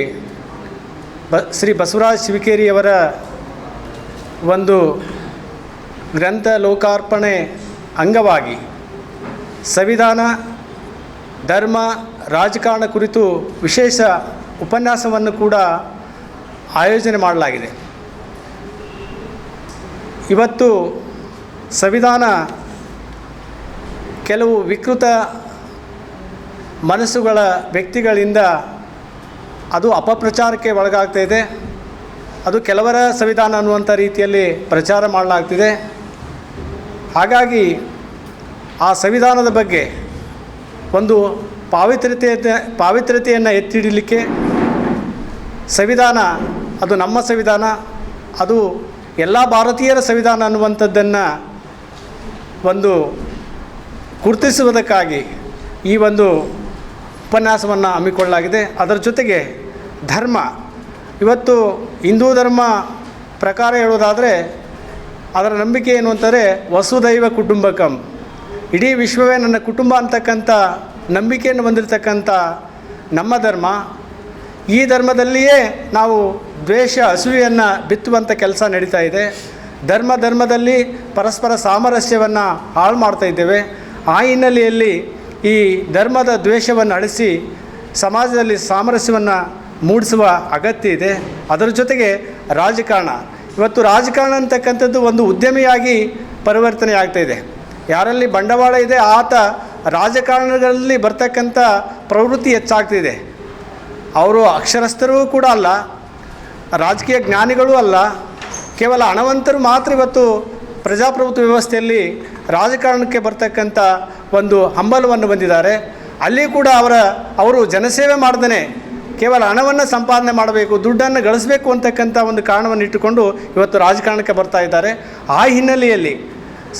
ಶ್ರೀ ಬಸವರಾಜ ಶಿವಕೇರಿಯವರ ಒಂದು ಗ್ರಂಥ ಲೋಕಾರ್ಪಣೆ ಅಂಗವಾಗಿ ಸಂವಿಧಾನ, ಧರ್ಮ, ರಾಜಕಾರಣ ಕುರಿತು ವಿಶೇಷ ಉಪನ್ಯಾಸವನ್ನು ಕೂಡ ಆಯೋಜನೆ ಮಾಡಲಾಗಿದೆ. ಇವತ್ತು ಸಂವಿಧಾನ ಕೆಲವು ವಿಕೃತ ಮನಸ್ಸುಗಳ ವ್ಯಕ್ತಿಗಳಿಂದ ಅದು ಅಪಪ್ರಚಾರಕ್ಕೆ ಒಳಗಾಗ್ತಾ ಇದೆ. ಅದು ಕೆಲವರ ಸಂವಿಧಾನ ಅನ್ನುವಂಥ ರೀತಿಯಲ್ಲಿ ಪ್ರಚಾರ ಮಾಡಲಾಗ್ತಿದೆ. ಹಾಗಾಗಿ ಆ ಸಂವಿಧಾನದ ಬಗ್ಗೆ ಒಂದು ಪಾವಿತ್ರ್ಯತೆಯನ್ನು ಎತ್ತಿಡಲಿಕ್ಕೆ ಸಂವಿಧಾನ ಅದು ನಮ್ಮ ಸಂವಿಧಾನ, ಅದು ಎಲ್ಲ ಭಾರತೀಯರ ಸಂವಿಧಾನ ಅನ್ನುವಂಥದ್ದನ್ನು ಒಂದು ಗುರುತಿಸುವುದಕ್ಕಾಗಿ ಈ ಒಂದು ಉಪನ್ಯಾಸವನ್ನು ಹಮ್ಮಿಕೊಳ್ಳಲಾಗಿದೆ. ಅದರ ಜೊತೆಗೆ ಧರ್ಮ, ಇವತ್ತು ಹಿಂದೂ ಧರ್ಮ ಪ್ರಕಾರ ಹೇಳೋದಾದರೆ ಅದರ ನಂಬಿಕೆ ಏನು ಅಂತಾರೆ, ವಸುದೈವ ಕುಟುಂಬಕಂ, ಇಡೀ ವಿಶ್ವವೇ ನನ್ನ ಕುಟುಂಬ ಅಂತಕ್ಕಂಥ ನಂಬಿಕೆಯನ್ನು ಹೊಂದಿರತಕ್ಕಂಥ ನಮ್ಮ ಧರ್ಮ. ಈ ಧರ್ಮದಲ್ಲಿಯೇ ನಾವು ದ್ವೇಷ, ಅಸೂಯೆಯನ್ನು ಬಿತ್ತುವಂಥ ಕೆಲಸ ನಡೀತಾ ಇದೆ. ಧರ್ಮದಲ್ಲಿ ಪರಸ್ಪರ ಸಾಮರಸ್ಯವನ್ನು ಹಾಳು ಮಾಡ್ತಾ ಇದ್ದೇವೆ. ಆ ಹಿನ್ನೆಲೆಯಲ್ಲಿ ಈ ಧರ್ಮದ ದ್ವೇಷವನ್ನು ಅಳಿಸಿ ಸಮಾಜದಲ್ಲಿ ಸಾಮರಸ್ಯವನ್ನು ಮೂಡಿಸುವ ಅಗತ್ಯ ಇದೆ. ಅದರ ಜೊತೆಗೆ ರಾಜಕಾರಣ, ಇವತ್ತು ರಾಜಕಾರಣ ಅಂತಕ್ಕಂಥದ್ದು ಒಂದು ಉದ್ಯಮಿಯಾಗಿ ಪರಿವರ್ತನೆ ಆಗ್ತಾಯಿದೆ. ಯಾರಲ್ಲಿ ಬಂಡವಾಳ ಇದೆ ಆತ ರಾಜಕಾರಣಗಳಲ್ಲಿ ಬರ್ತಕ್ಕಂಥ ಪ್ರವೃತ್ತಿ ಹೆಚ್ಚಾಗ್ತಿದೆ. ಅವರು ಅಕ್ಷರಸ್ಥರೂ ಕೂಡ ಅಲ್ಲ, ರಾಜಕೀಯ ಜ್ಞಾನಿಗಳೂ ಅಲ್ಲ, ಕೇವಲ ಹಣವಂತರು ಮಾತ್ರ ಇವತ್ತು ಪ್ರಜಾಪ್ರಭುತ್ವ ವ್ಯವಸ್ಥೆಯಲ್ಲಿ ರಾಜಕಾರಣಕ್ಕೆ ಬರ್ತಕ್ಕಂಥ ಒಂದು ಹಂಬಲವನ್ನು ಹೊಂದಿದ್ದಾರೆ. ಅಲ್ಲಿ ಕೂಡ ಅವರು ಜನಸೇವೆ ಮಾಡ್ದೇ ಕೇವಲ ಹಣವನ್ನು ಸಂಪಾದನೆ ಮಾಡಬೇಕು, ದುಡ್ಡನ್ನು ಗಳಿಸಬೇಕು ಅಂತಕ್ಕಂಥ ಒಂದು ಕಾರಣವನ್ನು ಇಟ್ಟುಕೊಂಡು ಇವತ್ತು ರಾಜಕಾರಣಕ್ಕೆ ಬರ್ತಾ ಇದ್ದಾರೆ. ಆ ಹಿನ್ನೆಲೆಯಲ್ಲಿ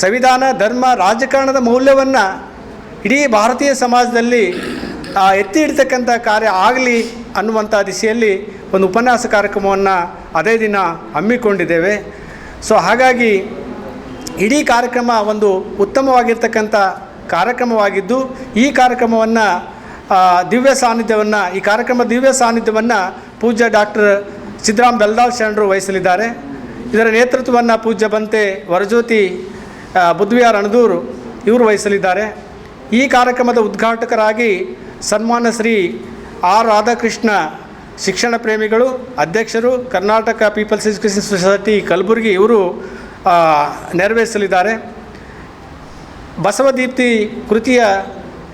ಸಂವಿಧಾನ, ಧರ್ಮ, ರಾಜಕಾರಣದ ಮೌಲ್ಯವನ್ನು ಇಡೀ ಭಾರತೀಯ ಸಮಾಜದಲ್ಲಿ ಎತ್ತಿ ಹಿಡ್ತಕ್ಕಂಥ ಕಾರ್ಯ ಆಗಲಿ ಅನ್ನುವಂಥ ದಿಶೆಯಲ್ಲಿ ಒಂದು ಉಪನ್ಯಾಸ ಕಾರ್ಯಕ್ರಮವನ್ನು ಅದೇ ದಿನ ಹಮ್ಮಿಕೊಂಡಿದ್ದೇವೆ. ಸೊ ಹಾಗಾಗಿ ಇಡೀ ಕಾರ್ಯಕ್ರಮ ಒಂದು ಉತ್ತಮವಾಗಿರ್ತಕ್ಕಂಥ ಕಾರ್ಯಕ್ರಮವಾಗಿದ್ದು, ಈ ಕಾರ್ಯಕ್ರಮವನ್ನು ಈ ದಿವ್ಯ ಸಾನ್ನಿಧ್ಯವನ್ನು ಪೂಜ್ಯ ಡಾಕ್ಟರ್ ಸಿದ್ದರಾಮ್ ಬೆಲ್ದಾಳ್ ಶರಣರು ವಹಿಸಲಿದ್ದಾರೆ. ಇದರ ನೇತೃತ್ವವನ್ನು ಪೂಜ್ಯ ಬಂತೆ ವರಜ್ಯೋತಿ ಬುದ್ವಿಯಾರ್ ಅಣದೂರು ಇವರು ವಹಿಸಲಿದ್ದಾರೆ. ಈ ಕಾರ್ಯಕ್ರಮದ ಉದ್ಘಾಟಕರಾಗಿ ಸನ್ಮಾನ್ಯ ಶ್ರೀ ಆರ್ ರಾಧಾಕೃಷ್ಣ ಶಿಕ್ಷಣ ಪ್ರೇಮಿಗಳು, ಅಧ್ಯಕ್ಷರು, Karnataka people's education society Kalaburagi ಇವರು ನೆರವೇರಿಸಲಿದ್ದಾರೆ. ಬಸವದೀಪ್ತಿ ಕೃತಿಯ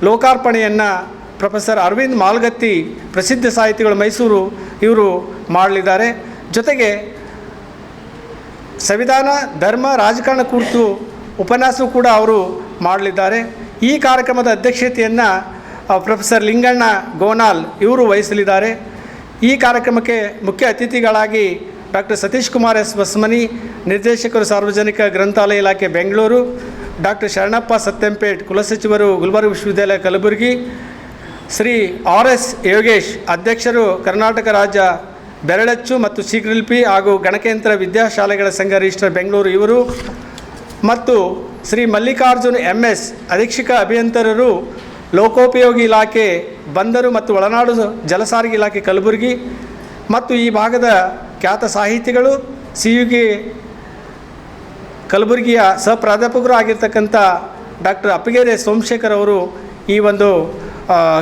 ಲೋಕಾರ್ಪಣೆಯನ್ನು ಪ್ರೊಫೆಸರ್ ಅರವಿಂದ್ ಮಾಲ್ಗತ್ತಿ ಪ್ರಸಿದ್ಧ ಸಾಹಿತಿಗಳು ಮೈಸೂರು ಇವರು ಮಾಡಲಿದ್ದಾರೆ. ಜೊತೆಗೆ ಸಂವಿಧಾನ, ಧರ್ಮ, ರಾಜಕಾರಣ ಕುರಿತು ಉಪನ್ಯಾಸ ಕೂಡ ಅವರು ಮಾಡಲಿದ್ದಾರೆ. ಈ ಕಾರ್ಯಕ್ರಮದ ಅಧ್ಯಕ್ಷತೆಯನ್ನು ಪ್ರೊಫೆಸರ್ ಲಿಂಗಣ್ಣ ಗೋನಾಲ್ ಇವರು ವಹಿಸಲಿದ್ದಾರೆ. ಈ ಕಾರ್ಯಕ್ರಮಕ್ಕೆ ಮುಖ್ಯ ಅತಿಥಿಗಳಾಗಿ ಡಾಕ್ಟರ್ ಸತೀಶ್ ಕುಮಾರ್ ಎಸ್ ಬಸ್ಮನಿ, ನಿರ್ದೇಶಕರು ಸಾರ್ವಜನಿಕ ಗ್ರಂಥಾಲಯ ಇಲಾಖೆ ಬೆಂಗಳೂರು, ಡಾಕ್ಟರ್ ಶರಣಪ್ಪ ಸತ್ಯಂಪೇಟ್, ಕುಲಸಚಿವರು ಗುಲ್ಬರ್ಗ ವಿಶ್ವವಿದ್ಯಾಲಯ ಕಲಬುರಗಿ, ಶ್ರೀ RS ಯೋಗೇಶ್, ಅಧ್ಯಕ್ಷರು ಕರ್ನಾಟಕ ರಾಜ್ಯ ಬೆರಳಚ್ಚು ಮತ್ತು ಶೀಘ್ರಲಿಪಿ ಹಾಗೂ ಗಣಕಯಂತ್ರ ವಿದ್ಯಾಶಾಲೆಗಳ ಸಂಘ ರಿಜಿಸ್ಟರ್ ಬೆಂಗಳೂರು ಇವರು, ಮತ್ತು ಶ್ರೀ ಮಲ್ಲಿಕಾರ್ಜುನ್ MS, ಅಧೀಕ್ಷಕ ಅಭಿಯಂತರರು ಲೋಕೋಪಯೋಗಿ ಇಲಾಖೆ ಬಂದರು ಮತ್ತು ಒಳನಾಡು ಜಲಸಾರಿಗೆ ಇಲಾಖೆ ಕಲಬುರಗಿ, ಮತ್ತು ಈ ಭಾಗದ ಖ್ಯಾತ ಸಾಹಿತಿಗಳು CUG ಕಲಬುರಗಿಯ ಸಹ ಪ್ರಾಧ್ಯಾಪಕರು ಆಗಿರ್ತಕ್ಕಂಥ ಡಾಕ್ಟರ್ ಅಪ್ಪಿಗೆರೆ ಸೋಮಶೇಖರ್ ಅವರು ಈ ಒಂದು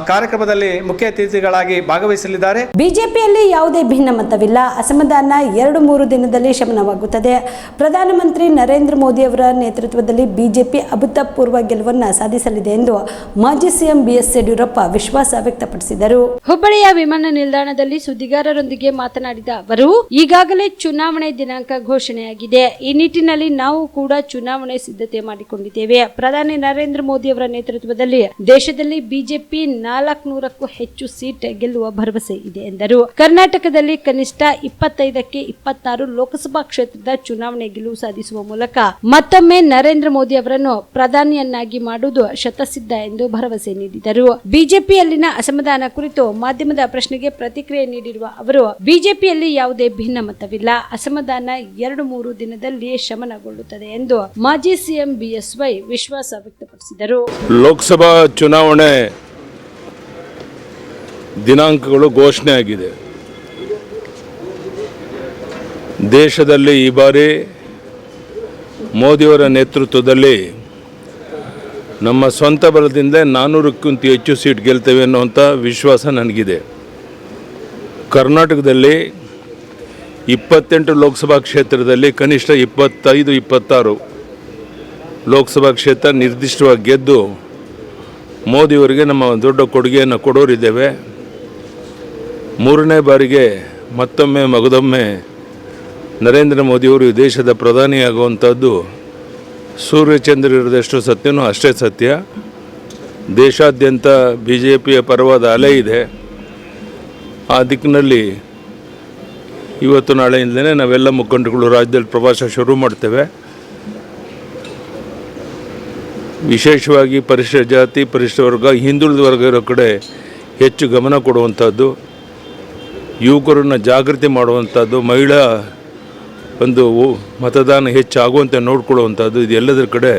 ಕಾರ್ಯಕ್ರಮದಲ್ಲಿ ಮುಖ್ಯ ಅತಿಥಿಗಳಾಗಿ ಭಾಗವಹಿಸಲಿದ್ದಾರೆ. ಬಿಜೆಪಿಯಲ್ಲಿ ಯಾವುದೇ ಭಿನ್ನಮತವಿಲ್ಲ, ಅಸಮಾಧಾನ 2-3 ದಿನದಲ್ಲಿ ಶಮನವಾಗುತ್ತದೆ. ಪ್ರಧಾನಮಂತ್ರಿ ನರೇಂದ್ರ ಮೋದಿ ಅವರ ನೇತೃತ್ವದಲ್ಲಿ ಬಿಜೆಪಿ ಅಭೂತಪೂರ್ವ ಗೆಲುವನ್ನು ಸಾಧಿಸಲಿದೆ ಎಂದು ಮಾಜಿ CM BS ಯಡಿಯೂರಪ್ಪ ವಿಶ್ವಾಸ ವ್ಯಕ್ತಪಡಿಸಿದರು. ಹುಬ್ಬಳ್ಳಿಯ ವಿಮಾನ ನಿಲ್ದಾಣದಲ್ಲಿ ಸುದ್ದಿಗಾರರೊಂದಿಗೆ ಮಾತನಾಡಿದ ಅವರು, ಈಗಾಗಲೇ ಚುನಾವಣೆ ದಿನಾಂಕ ಘೋಷಣೆಯಾಗಿದೆ. ಈ ನಿಟ್ಟಿನಲ್ಲಿ ನಾವು ಕೂಡ ಚುನಾವಣೆ ಸಿದ್ಧತೆ ಮಾಡಿಕೊಂಡಿದ್ದೇವೆ. ಪ್ರಧಾನಿ ನರೇಂದ್ರ ಮೋದಿ ಅವರ ನೇತೃತ್ವದಲ್ಲಿ ದೇಶದಲ್ಲಿ ಬಿಜೆಪಿ 400ಕ್ಕೂ ಹೆಚ್ಚು ಸೀಟ್ ಗೆಲ್ಲುವ ಭರವಸೆ ಇದೆ ಎಂದರು. ಕರ್ನಾಟಕದಲ್ಲಿ ಕನಿಷ್ಠ 25ಕ್ಕೆ 26 ಲೋಕಸಭಾ ಕ್ಷೇತ್ರದ ಚುನಾವಣೆ ಗೆಲುವು ಸಾಧಿಸುವ ಮೂಲಕ ಮತ್ತೊಮ್ಮೆ ನರೇಂದ್ರ ಮೋದಿ ಅವರನ್ನು ಪ್ರಧಾನಿಯನ್ನಾಗಿ ಮಾಡುವುದು ಶತಸಿದ್ಧ ಎಂದು ಭರವಸೆ ನೀಡಿದರು. ಬಿಜೆಪಿಯಲ್ಲಿನ ಅಸಮಾಧಾನ ಕುರಿತು ಮಾಧ್ಯಮದ ಪ್ರಶ್ನೆಗೆ ಪ್ರತಿಕ್ರಿಯೆ ನೀಡಿರುವ ಅವರು, ಬಿಜೆಪಿಯಲ್ಲಿ ಯಾವುದೇ ಭಿನ್ನಮತವಿಲ್ಲ, ಅಸಮಾಧಾನ 2-3 ದಿನದಲ್ಲಿ ಶಮನಗೊಳ್ಳುತ್ತದೆ ಎಂದು ಮಾಜಿ CM BSY ವಿಶ್ವಾಸ ವ್ಯಕ್ತಪಡಿಸಿದರು. ಲೋಕಸಭಾ ಚುನಾವಣೆ ದಿನಾಂಕಗಳು ಘೋಷಣೆ ಆಗಿದೆ. ದೇಶದಲ್ಲಿ ಈ ಬಾರಿ ಮೋದಿಯವರ ನೇತೃತ್ವದಲ್ಲಿ ನಮ್ಮ ಸ್ವಂತ ಬಲದಿಂದ 400ಕ್ಕಿಂತ ಹೆಚ್ಚು ಸೀಟ್ ಗೆಲ್ತೇವೆ ಅನ್ನುವಂಥ ವಿಶ್ವಾಸ ನನಗಿದೆ. ಕರ್ನಾಟಕದಲ್ಲಿ 28 ಲೋಕಸಭಾ ಕ್ಷೇತ್ರದಲ್ಲಿ ಕನಿಷ್ಠ 25-26 ಲೋಕಸಭಾ ಕ್ಷೇತ್ರ ನಿರ್ದಿಷ್ಟವಾಗಿ ಗೆದ್ದು ಮೋದಿಯವರಿಗೆ ನಮ್ಮ ದೊಡ್ಡ ಕೊಡುಗೆಯನ್ನು ಕೊಡೋರಿದ್ದೇವೆ. 3ನೇ ಬಾರಿಗೆ ಮತ್ತೊಮ್ಮೆ ಮಗದೊಮ್ಮೆ ನರೇಂದ್ರ ಮೋದಿಯವರು ಈ ದೇಶದ ಪ್ರಧಾನಿಯಾಗುವಂಥದ್ದು ಸೂರ್ಯಚಂದ್ರ ಇರೋದಷ್ಟು ಸತ್ಯನೂ ಅಷ್ಟೇ ಸತ್ಯ. ದೇಶಾದ್ಯಂತ BJPಯ ಪರವಾದ ಅಲೆ ಇದೆ. ಆ ದಿಕ್ಕಿನಲ್ಲಿ ಇವತ್ತು ನಾಳೆಯಿಂದಲೇ ನಾವೆಲ್ಲ ಮುಖಂಡರುಗಳು ರಾಜ್ಯದಲ್ಲಿ ಪ್ರವಾಸ ಶುರು ಮಾಡ್ತೇವೆ. ವಿಶೇಷವಾಗಿ ಪರಿಶಿಷ್ಟ ಜಾತಿ, ಪರಿಶಿಷ್ಟ ವರ್ಗ, ಹಿಂದುಳಿದ ವರ್ಗ ಇರೋ ಕಡೆ ಹೆಚ್ಚು ಗಮನ ಕೊಡುವಂಥದ್ದು, ಯುವಕರನ್ನು ಜಾಗೃತಿ ಮಾಡುವಂಥದ್ದು, ಮಹಿಳಾ ಒಂದು ಮತದಾನ ಹೆಚ್ಚಾಗುವಂತೆ ನೋಡಿಕೊಳ್ಳುವಂಥದ್ದು, ಇದೆಲ್ಲದರ ಕಡೆ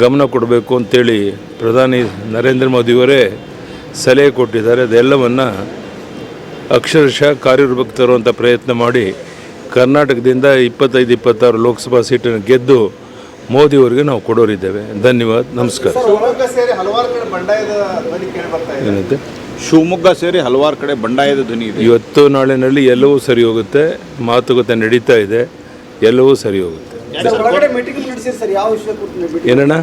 ಗಮನ ಕೊಡಬೇಕು ಅಂತೇಳಿ ಪ್ರಧಾನಿ ನರೇಂದ್ರ ಮೋದಿಯವರೇ ಸಲಹೆ ಕೊಟ್ಟಿದ್ದಾರೆ. ಅದೆಲ್ಲವನ್ನು ಅಕ್ಷರಶಃ ಕಾರ್ಯರೂಪಕ್ಕೆ ತರುವಂಥ ಪ್ರಯತ್ನ ಮಾಡಿ ಕರ್ನಾಟಕದಿಂದ 25-26 ಲೋಕಸಭಾ ಸೀಟನ್ನು ಗೆದ್ದು ಮೋದಿಯವರಿಗೆ ನಾವು ಕೊಡೋರಿದ್ದೇವೆ. ಧನ್ಯವಾದ, ನಮಸ್ಕಾರ. ಏನಂತೆ ಶಿವಮೊಗ್ಗ ಸೇರಿ ಹಲವಾರು ಕಡೆ ಬಂಡಾಯದ ಧ್ವನಿ ಇದೆ. ಇವತ್ತು ನಾಳಿನಲ್ಲಿ ಎಲ್ಲವೂ ಸರಿ ಹೋಗುತ್ತೆ, ಮಾತುಕತೆ ನಡೀತಾ ಇದೆ, ಎಲ್ಲವೂ ಸರಿ ಹೋಗುತ್ತೆ. ಏನಣ್ಣ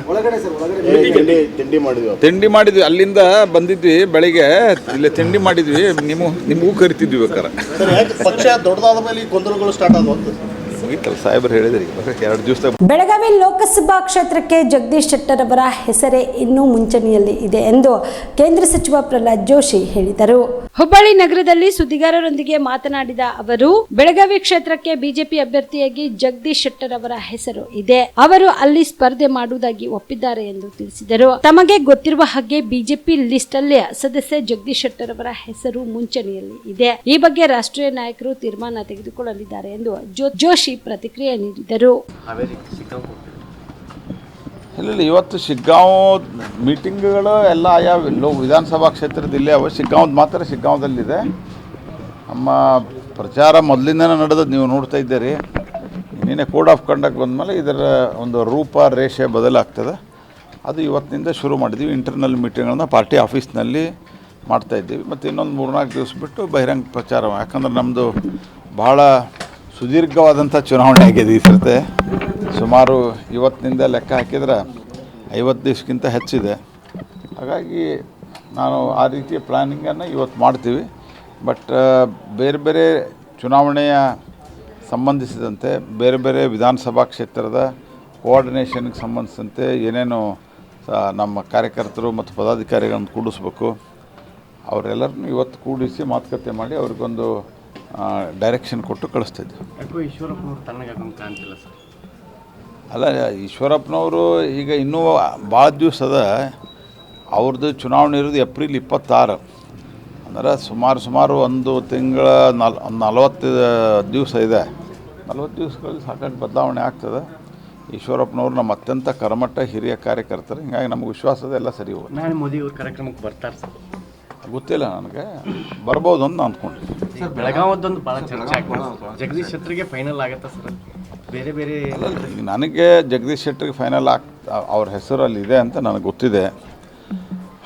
ತಿಂಡಿ ಮಾಡಿದ್ವಿ, ಅಲ್ಲಿಂದ ಬಂದಿದ್ವಿ ಬೆಳಿಗ್ಗೆ, ಇಲ್ಲಿ ತಿಂಡಿ ಮಾಡಿದ್ವಿ, ನಿಮಗೂ ಕರಿತಿದ್ವಿ ಬೇಕಾರೆ. ಪಕ್ಷ ದೊಡ್ಡದಾದ ಮೇಲೆ ಗೊಂದಲಗಳು ಸ್ಟಾರ್ಟ್ ಆದವು. ಮುಗಿತಲ್ಲ, ಸಾಹೇಬರು ಹೇಳಿದ್ರಿ 2 ದಿವಸದಾಗ. ಬೆಳಗಾವಿ ಲೋಕಸಭಾ ಕ್ಷೇತ್ರಕ್ಕೆ ಜಗದೀಶ್ ಶೆಟ್ಟರ್ ಅವರ ಹೆಸರೇ ಇನ್ನೂ ಮುಂಚೂಣಿಯಲ್ಲಿ ಇದೆ ಎಂದು ಕೇಂದ್ರ ಸಚಿವ ಪ್ರಹ್ಲಾದ್ ಜೋಶಿ ಹೇಳಿದರು. ಹುಬ್ಬಳ್ಳಿ ನಗರದಲ್ಲಿ ಸುದ್ದಿಗಾರರೊಂದಿಗೆ ಮಾತನಾಡಿದ ಅವರು, ಬೆಳಗಾವಿ ಕ್ಷೇತ್ರಕ್ಕೆ ಬಿಜೆಪಿ ಅಭ್ಯರ್ಥಿಯಾಗಿ ಜಗದೀಶ್ ಶೆಟ್ಟರ್ ಅವರ ಹೆಸರು ಇದೆ. ಅವರು ಅಲ್ಲಿ ಸ್ಪರ್ಧೆ ಮಾಡುವುದಾಗಿ ಒಪ್ಪಿದ್ದಾರೆ ಎಂದು ತಿಳಿಸಿದರು. ತಮಗೆ ಗೊತ್ತಿರುವ ಹಾಗೆ ಬಿಜೆಪಿ ಲಿಸ್ಟ್ ಅಲ್ಲಿ ಸದಸ್ಯ ಜಗದೀಶ್ ಶೆಟ್ಟರ್ ಅವರ ಹೆಸರು ಮುಂಚೂಣಿಯಲ್ಲಿ ಇದೆ. ಈ ಬಗ್ಗೆ ರಾಷ್ಟ್ರೀಯ ನಾಯಕರು ತೀರ್ಮಾನ ತೆಗೆದುಕೊಳ್ಳಲಿದ್ದಾರೆ ಎಂದು ಜೋಶಿ ಪ್ರತಿಕ್ರಿಯೆ ನೀಡಿದರು. ಇಲ್ಲ, ಇವತ್ತು ಶಿಗ್ಗಾಂವ್ ಮೀಟಿಂಗ್ಗಳು ಎಲ್ಲ ಆಯಾ ವಿಧಾನಸಭಾ ಕ್ಷೇತ್ರದಲ್ಲಿ ಅವ. ಶಿಗ್ಗಾಂವ್ದು ಮಾತ್ರ ಶಿಗ್ಗಾಂವದಲ್ಲಿದೆ. ನಮ್ಮ ಪ್ರಚಾರ ಮೊದಲಿಂದನೇ ನಡೆದದ್ದು ನೀವು ನೋಡ್ತಾ ಇದ್ದೀರಿ. ಇನ್ನೇನೆ ಕೋಡ್ ಆಫ್ ಕಂಡಕ್ಟ್ ಬಂದಮೇಲೆ ಇದರ ಒಂದು ರೂಪ ರೇಷೆ ಬದಲಾಗ್ತದೆ. ಅದು ಇವತ್ತಿನಿಂದ ಶುರು ಮಾಡಿದ್ದೀವಿ. ಇಂಟರ್ನಲ್ ಮೀಟಿಂಗ್ಗಳನ್ನ ಪಾರ್ಟಿ ಆಫೀಸ್ನಲ್ಲಿ ಮಾಡ್ತಾಯಿದ್ದೀವಿ. ಮತ್ತು ಇನ್ನೊಂದು 3-4 ದಿವಸ ಬಿಟ್ಟು ಬಹಿರಂಗ ಪ್ರಚಾರ. ಯಾಕಂದ್ರೆ ನಮ್ಮದು ಭಾಳ ಸುದೀರ್ಘವಾದಂಥ ಚುನಾವಣೆ ಆಗಿದೆ ಈ ಸರ್ತೆ. ಸುಮಾರು ಇವತ್ತಿನಿಂದ ಲೆಕ್ಕ ಹಾಕಿದ್ರೆ 50 ದಿವಸಕ್ಕಿಂತ ಹೆಚ್ಚಿದೆ. ಹಾಗಾಗಿ ನಾನು ಆ ರೀತಿಯ ಪ್ಲ್ಯಾನಿಂಗನ್ನು ಇವತ್ತು ಮಾಡ್ತೀವಿ. ಬಟ್ ಬೇರೆ ಬೇರೆ ಚುನಾವಣೆಯ ಸಂಬಂಧಿಸಿದಂತೆ ಬೇರೆ ಬೇರೆ ವಿಧಾನಸಭಾ ಕ್ಷೇತ್ರದ ಕೋಆರ್ಡಿನೇಷನ್ಗೆ ಸಂಬಂಧಿಸಿದಂತೆ ಏನೇನು ನಮ್ಮ ಕಾರ್ಯಕರ್ತರು ಮತ್ತು ಪದಾಧಿಕಾರಿಗಳನ್ನು ಕೂಡಿಸ್ಬೇಕು, ಅವರೆಲ್ಲರನ್ನೂ ಇವತ್ತು ಕೂಡಿಸಿ ಮಾತುಕತೆ ಮಾಡಿ ಅವ್ರಿಗೊಂದು ಡೈರೆಕ್ಷನ್ ಕೊಟ್ಟು ಕಳಿಸ್ತಿದ್ದೆ. ಅಲ್ಲ, ಈಶ್ವರಪ್ಪನವರು ಈಗ ಇನ್ನೂ ಭಾಳ ದಿವಸ ಅದ. ಅವ್ರದ್ದು ಚುನಾವಣೆ ಇರೋದು ಏಪ್ರಿಲ್ 26. ಅಂದರೆ ಸುಮಾರು 1 ತಿಂಗಳ 40 ದಿವಸ ಇದೆ. 40 ದಿವಸಗಳಲ್ಲಿ ಸಾಕಷ್ಟು ಬದಲಾವಣೆ ಆಗ್ತದೆ. ಈಶ್ವರಪ್ಪನವರು ನಮ್ಮ ಅತ್ಯಂತ ಕರ್ಮಠ ಹಿರಿಯ ಕಾರ್ಯಕರ್ತರು. ಹೀಗಾಗಿ ನಮಗೆ ವಿಶ್ವಾಸದ ಎಲ್ಲ ಸರಿ ಹೋಗುತ್ತೆ. ನಾನು ಮೋದಿ ಅವ್ರ ಕಾರ್ಯಕ್ರಮಕ್ಕೆ ಬರ್ತಾರೆ ಸರ್? ಗೊತ್ತಿಲ್ಲ, ನನಗೆ ಬರ್ಬೋದು ಅಂತ ಅಂದ್ಕೊಂಡಿದ್ದೀನಿ. ಸರ್, ಬೆಳಗಾವದ್ದೊಂದು ಭಾಳ ಚರ್ಚೆ ಆಗ್ತದೆ. ಜಗದೀಶ್ ಶೆಟ್ಟರ್ಗೆ ಫೈನಲ್ ಆಗುತ್ತೆ ಸರ್? ಬೇರೆ ಬೇರೆ ಈಗ ನನಗೆ ಜಗದೀಶ್ ಶೆಟ್ಟರ್ಗೆ ಫೈನಲ್ ಅವ್ರ ಹೆಸರು ಅಲ್ಲಿದೆ ಅಂತ ನನಗೆ ಗೊತ್ತಿದೆ.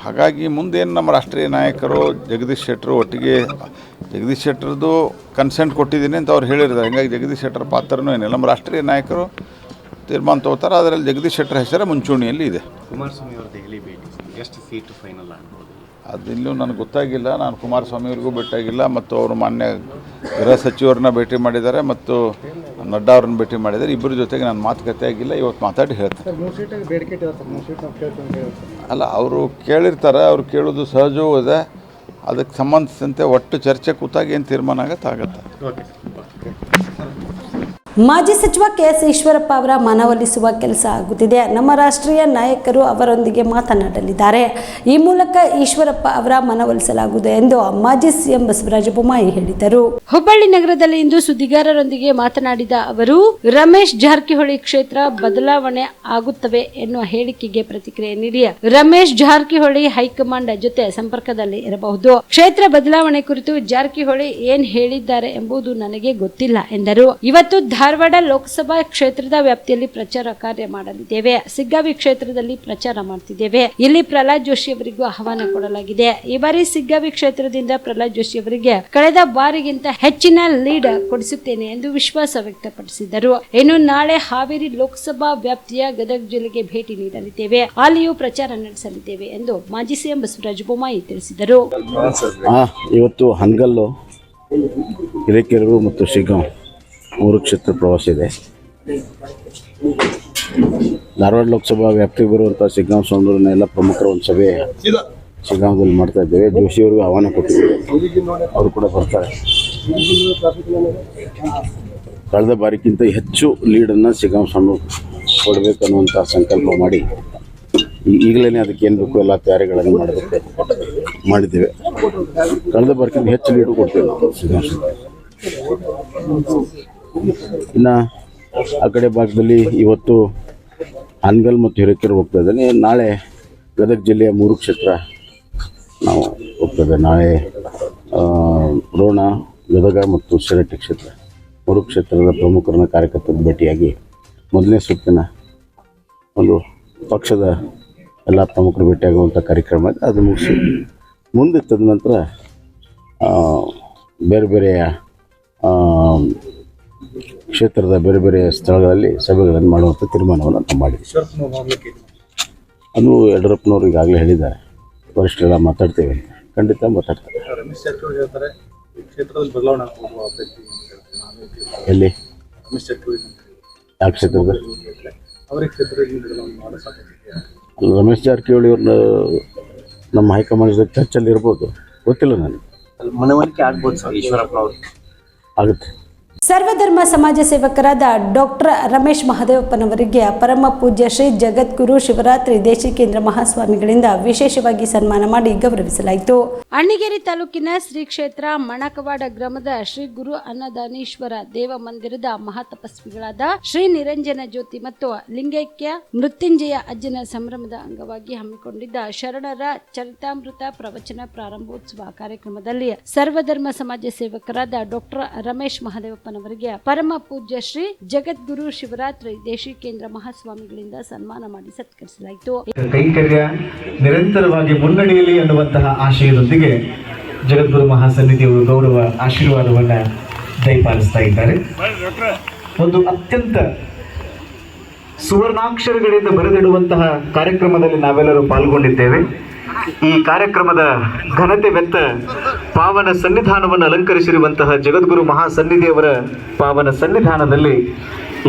ಹಾಗಾಗಿ ಮುಂದೇನು ನಮ್ಮ ರಾಷ್ಟ್ರೀಯ ನಾಯಕರು ಜಗದೀಶ್ ಶೆಟ್ಟರು ಒಟ್ಟಿಗೆ ಜಗದೀಶ್ ಶೆಟ್ಟರ್ದು ಕನ್ಸೆಂಟ್ ಕೊಟ್ಟಿದ್ದೀನಿ ಅಂತ ಅವ್ರು ಹೇಳಿರ್ತಾರೆ. ಹೀಗಾಗಿ ಜಗದೀಶ್ ಶೆಟ್ಟರ್ ಪಾತ್ರನೂ ಏನಿಲ್ಲ. ನಮ್ಮ ರಾಷ್ಟ್ರೀಯ ನಾಯಕರು ತೀರ್ಮಾನ ತಗೋತಾರೆ. ಅದರಲ್ಲಿ ಜಗದೀಶ್ ಶೆಟ್ಟರ್ ಹೆಸರೇ ಮುಂಚೂಣಿಯಲ್ಲಿ ಇದೆ. ಕುಮಾರಸ್ವಾಮಿ ಅವರು ದೆಹಲಿ ಭೇಟಿ, ಎಷ್ಟು ಸೀಟು ಫೈನಲ್ ಆಗ್ಬೋದು? ಅದಿಲ್ಲೂ ನನಗೆ ಗೊತ್ತಾಗಿಲ್ಲ. ನಾನು ಕುಮಾರಸ್ವಾಮಿಯವ್ರಿಗೂ ಭೇಟಿಯಾಗಿಲ್ಲ ಮತ್ತು ಅವರು ಮಾನ್ಯ ಗೃಹ ಸಚಿವರನ್ನ ಭೇಟಿ ಮಾಡಿದ್ದಾರೆ ಮತ್ತು ನಡ್ಡಾ ಅವ್ರನ್ನ ಭೇಟಿ ಮಾಡಿದ್ದಾರೆ. ಇಬ್ಬರ ಜೊತೆಗೆ ನಾನು ಮಾತುಕತೆ ಆಗಿಲ್ಲ. ಇವತ್ತು ಮಾತಾಡಿ ಹೇಳ್ತಾರೆ. ಅಲ್ಲ, ಅವರು ಕೇಳಿರ್ತಾರೆ. ಅವ್ರು ಕೇಳೋದು ಸಹಜವೂ ಇದೆ. ಅದಕ್ಕೆ ಸಂಬಂಧಿಸಿದಂತೆ ಒಟ್ಟು ಚರ್ಚೆ ಕೂತಾಗ ಏನು ತೀರ್ಮಾನ ಆಗುತ್ತೆ. ಮಾಜಿ ಸಚಿವ ಕೆಎಸ್ ಈಶ್ವರಪ್ಪ ಅವರ ಮನವೊಲಿಸುವ ಕೆಲಸ ಆಗುತ್ತಿದೆ. ನಮ್ಮ ರಾಷ್ಟ್ರೀಯ ನಾಯಕರು ಅವರೊಂದಿಗೆ ಮಾತನಾಡಲಿದ್ದಾರೆ. ಈ ಮೂಲಕ ಈಶ್ವರಪ್ಪ ಅವರ ಮನವೊಲಿಸಲಾಗುವುದು ಎಂದು ಮಾಜಿ ಸಿಎಂ ಬಸವರಾಜ ಬೊಮ್ಮಾಯಿ ಹೇಳಿದರು. ಹುಬ್ಬಳ್ಳಿ ನಗರದಲ್ಲಿ ಇಂದು ಸುದ್ದಿಗಾರರೊಂದಿಗೆ ಮಾತನಾಡಿದ ಅವರು, ರಮೇಶ್ ಜಾರಕಿಹೊಳಿ ಕ್ಷೇತ್ರ ಬದಲಾವಣೆ ಆಗುತ್ತವೆ ಎನ್ನುವ ಹೇಳಿಕೆಗೆ ಪ್ರತಿಕ್ರಿಯೆ ನೀಡಿ, ರಮೇಶ್ ಜಾರಕಿಹೊಳಿ ಹೈಕಮಾಂಡ್ ಜೊತೆ ಸಂಪರ್ಕದಲ್ಲಿ ಇರಬಹುದು. ಕ್ಷೇತ್ರ ಬದಲಾವಣೆ ಕುರಿತು ಜಾರಕಿಹೊಳಿ ಏನ್ ಹೇಳಿದ್ದಾರೆ ಎಂಬುದು ನನಗೆ ಗೊತ್ತಿಲ್ಲ ಎಂದರು. ಇವತ್ತು ಧಾರವಾಡ ಲೋಕಸಭಾ ಕ್ಷೇತ್ರದ ವ್ಯಾಪ್ತಿಯಲ್ಲಿ ಪ್ರಚಾರ ಕಾರ್ಯ ಮಾಡಲಿದ್ದೇವೆ. ಸಿಗ್ಗಾವಿ ಕ್ಷೇತ್ರದಲ್ಲಿ ಪ್ರಚಾರ ಮಾಡ್ತಿದ್ದೇವೆ. ಇಲ್ಲಿ ಪ್ರಹ್ಲಾದ್ ಜೋಶಿ ಅವರಿಗೂ ಆಹ್ವಾನ ಕೊಡಲಾಗಿದೆ. ಈ ಬಾರಿ ಸಿಗ್ಗಾವಿ ಕ್ಷೇತ್ರದಿಂದ ಪ್ರಹ್ಲಾದ್ ಜೋಶಿ ಅವರಿಗೆ ಕಳೆದ ಬಾರಿಗಿಂತ ಹೆಚ್ಚಿನ ಲೀಡ್ ಕೊಡಿಸುತ್ತೇನೆ ಎಂದು ವಿಶ್ವಾಸ ವ್ಯಕ್ತಪಡಿಸಿದರು. ಇನ್ನು ನಾಳೆ ಹಾವೇರಿ ಲೋಕಸಭಾ ವ್ಯಾಪ್ತಿಯ ಗದಗ ಜಿಲ್ಲೆಗೆ ಭೇಟಿ ನೀಡಲಿದ್ದೇವೆ. ಅಲ್ಲಿಯೂ ಪ್ರಚಾರ ನಡೆಸಲಿದ್ದೇವೆ ಎಂದು ಮಾಜಿ ಸಿಎಂ ಬಸವರಾಜ ಬೊಮ್ಮಾಯಿ ತಿಳಿಸಿದರು. ಇವತ್ತು ಹನಗಲ್ಲು, ಹಿರೇಕೆರೂರು ಮತ್ತು ಶಿಗ್ಗಾಂವ್ 3 ಕ್ಷೇತ್ರ ಪ್ರವಾಸ ಇದೆ. ಧಾರವಾಡ ಲೋಕಸಭಾ ವ್ಯಾಪ್ತಿಗೆ ಬರುವಂಥ ಶಿಗ್ಗಾಂವ್ ಸೋಮವಾರನ ಎಲ್ಲ ಪ್ರಮುಖರ ಒಂದು ಸಭೆ ಶಿಗ್ಗಾಂವದಲ್ಲಿ ಮಾಡ್ತಾ ಇದ್ದೇವೆ. ಜೋಶಿಯವ್ರಿಗೂ ಆಹ್ವಾನ ಕೊಟ್ಟಿದ್ದೇವೆ. ಅವರು ಕೂಡ ಬರ್ತಾರೆ. ಕಳೆದ ಬಾರಿಗಿಂತ ಹೆಚ್ಚು ಲೀಡನ್ನು ಶಿಗ್ಗಾಂವ್ ಸಣ್ಣ ಕೊಡಬೇಕನ್ನುವಂಥ ಸಂಕಲ್ಪ ಮಾಡಿ ಈಗಲೇ ಅದಕ್ಕೆ ಏನು ಬೇಕು ಎಲ್ಲ ತಯಾರಿಗಳನ್ನು ಮಾಡಿದ್ದೇವೆ. ಕಳೆದ ಬಾರಿಗಿಂತ ಹೆಚ್ಚು ಲೀಡು ಕೊಡ್ತೇವೆ ನಾವು ಶಿಗ್ಗಾಂವ್. ಇನ್ನು ಆ ಕಡೆ ಭಾಗದಲ್ಲಿ ಇವತ್ತು ಹಾನಗಲ್ ಮತ್ತು ಹಿರೇಕೆರೂರು ಹೋಗ್ತಾ ಇದ್ದೇನೆ. ನಾಳೆ ಗದಗ ಜಿಲ್ಲೆಯ 3 ಕ್ಷೇತ್ರ ನಾವು ಹೋಗ್ತದೆ. ನಾಳೆ ರೋಣ, ಗದಗ ಮತ್ತು ಶಿರಟ್ಟಿ ಕ್ಷೇತ್ರ 3 ಕ್ಷೇತ್ರದ ಪ್ರಮುಖರನ್ನ ಕಾರ್ಯಕರ್ತರ ಭೇಟಿಯಾಗಿ ಮೊದಲನೇ ಸುತ್ತಿನ ಒಂದು ಪಕ್ಷದ ಎಲ್ಲ ಪ್ರಮುಖರು ಭೇಟಿಯಾಗುವಂಥ ಕಾರ್ಯಕ್ರಮ ಇದೆ. ಅದು ಮುಗಿಸಿ ಮುಂದೆ ತದನಂತರ ಬೇರೆ ಬೇರೆಯ ಕ್ಷೇತ್ರದ ಬೇರೆ ಬೇರೆ ಸ್ಥಳಗಳಲ್ಲಿ ಸಭೆಗಳನ್ನು ಮಾಡುವಂಥ ತೀರ್ಮಾನವನ್ನು ನಾವು ಮಾಡಿದ್ದೀವಿ. ಅದು ಯಡಿಯೂರಪ್ಪನವರು ಈಗಾಗಲೇ ಹೇಳಿದ್ದಾರೆ, ವರಿಷ್ಠರೆಲ್ಲ ಮಾತಾಡ್ತೇವೆ ಅಂತ. ಖಂಡಿತ ಮಾತಾಡ್ತಾರೆ. ಎಲ್ಲಿ ಯಾವ ಕ್ಷೇತ್ರದ ರಮೇಶ್ ಜಾರಕಿಹೊಳಿ ಅವ್ರನ್ನ ನಮ್ಮ ಹೈಕಮಾಂಡ್ ಜೊತೆ ಚರ್ಚೆಯಲ್ಲಿ ಇರ್ಬೋದು, ಗೊತ್ತಿಲ್ಲ ನನಗೆ. ಮನವರಿಕೆ ಆಗ್ಬೋದು ಸರ್ ಈಶ್ವರಪ್ಪ ಅವರು. ಆಗುತ್ತೆ. ಸರ್ವಧರ್ಮ ಸಮಾಜ ಸೇವಕರಾದ ಡಾಕ್ಟರ್ ರಮೇಶ್ ಮಹದೇವಪ್ಪನವರಿಗೆ ಪರಮ ಪೂಜ್ಯ ಶ್ರೀ ಜಗದ್ಗುರು ಶಿವರಾತ್ರಿ ದೇಶಿಕೇಂದ್ರ ಮಹಾಸ್ವಾಮಿಗಳಿಂದ ವಿಶೇಷವಾಗಿ ಸನ್ಮಾನ ಮಾಡಿ ಗೌರವಿಸಲಾಯಿತು. ಅಣ್ಣಿಗೇರಿ ತಾಲೂಕಿನ ಶ್ರೀ ಕ್ಷೇತ್ರ ಮಣಕವಾಡ ಗ್ರಾಮದ ಶ್ರೀ ಗುರು ಅನ್ನದಾನೀಶ್ವರ ದೇವ ಮಂದಿರದ ಮಹಾತಪಸ್ವಿಗಳಾದ ಶ್ರೀ ನಿರಂಜನ ಜ್ಯೋತಿ ಮತ್ತು ಲಿಂಗೈಕ್ಯ ಮೃತ್ಯುಂಜಯ ಅಜ್ಜನ ಸಂಭ್ರಮದ ಅಂಗವಾಗಿ ಹಮ್ಮಿಕೊಂಡಿದ್ದ ಶರಣರ ಚರಿತಾಮೃತ ಪ್ರವಚನ ಪ್ರಾರಂಭೋತ್ಸವ ಕಾರ್ಯಕ್ರಮದಲ್ಲಿ ಸರ್ವಧರ್ಮ ಸಮಾಜ ಸೇವಕರಾದ ಡಾಕ್ಟರ್ ರಮೇಶ್ ಮಹದೇವಪ್ಪ ಅವರಿಗೆ ಪರಮ ಪೂಜ್ಯ ಶ್ರೀ ಜಗದ್ಗುರು ಶಿವರಾತ್ರಿ ದೇಶಿಕೇಂದ್ರ ಮಹಾಸ್ವಾಮಿಗಳಿಂದ ಸನ್ಮಾನ ಮಾಡಿ ಸತ್ಕರಿಸಲಾಯಿತು. ಕೈಂಕರ್ಯ ನಿರಂತರವಾಗಿ ಮುನ್ನಡೆಯಲಿ ಅನ್ನುವಂತಹ ಆಶಯದೊಂದಿಗೆ ಜಗದ್ಗುರು ಮಹಾಸನ್ನಿಧಿಯವರು ಗೌರವ ಆಶೀರ್ವಾದವನ್ನ ದಯಪಾಲಿಸ್ತಾ ಇದ್ದಾರೆ. ಒಂದು ಅತ್ಯಂತ ಸುವರ್ಣಾಕ್ಷರಗಳಿಂದ ಬರೆದಿಡುವಂತಹ ಕಾರ್ಯಕ್ರಮದಲ್ಲಿ ನಾವೆಲ್ಲರೂ ಪಾಲ್ಗೊಂಡಿದ್ದೇವೆ. ಈ ಕಾರ್ಯಕ್ರಮದ ಘನತೆ ವೆತ್ತ ಪಾವನ ಸನ್ನಿಧಾನವನ್ನು ಅಲಂಕರಿಸಿರುವಂತಹ ಜಗದ್ಗುರು ಮಹಾಸನ್ನಿಧಿಯವರ ಪಾವನ ಸನ್ನಿಧಾನದಲ್ಲಿ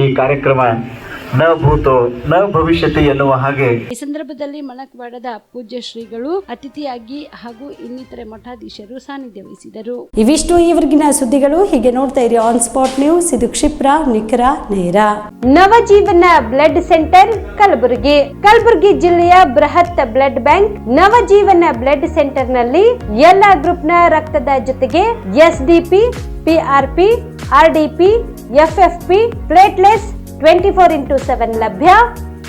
ಈ ಕಾರ್ಯಕ್ರಮ ನ ಭೂತೋ ನ ಭವಿಷ್ಯತಿ ಎನ್ನುವ ಹಾಗೆ. ಈ ಸಂದರ್ಭದಲ್ಲಿ ಮಣಕವಾಡದ ಪೂಜ್ಯ ಶ್ರೀಗಳು ಅತಿಥಿಯಾಗಿ ಹಾಗೂ ಇನ್ನಿತರೆ ಮಠಾಧೀಶರು ಸಾನ್ನಿಧ್ಯ ವಹಿಸಿದರು. ಇವಿಷ್ಟು ಈವರೆಗಿನ ಸುದ್ದಿಗಳು. ಹೀಗೆ ನೋಡ್ತಾ ಇರಿ ಆನ್ ಸ್ಪಾಟ್ ನ್ಯೂಸ್. ಇದು ಕ್ಷಿಪ್ರ, ನಿಖರ, ನೇರ. Navajeevan blood centre Kalaburagi. ಕಲಬುರಗಿ ಜಿಲ್ಲೆಯ ಬೃಹತ್ blood bank Navajeevan blood centre ನಲ್ಲಿ ಎಲ್ಲಾ ಗ್ರೂಪ್ ನ ರಕ್ತದ ಜೊತೆಗೆ ಎಸ್ಡಿಪಿ, ಪಿಆರ್ಪಿ, ಆರ್ಡಿಪಿ, ಎಫ್ಎಫ್ಪಿ, ಪ್ಲೇಟ್ಲೆಸ್ 24x7 ಲಭ್ಯ.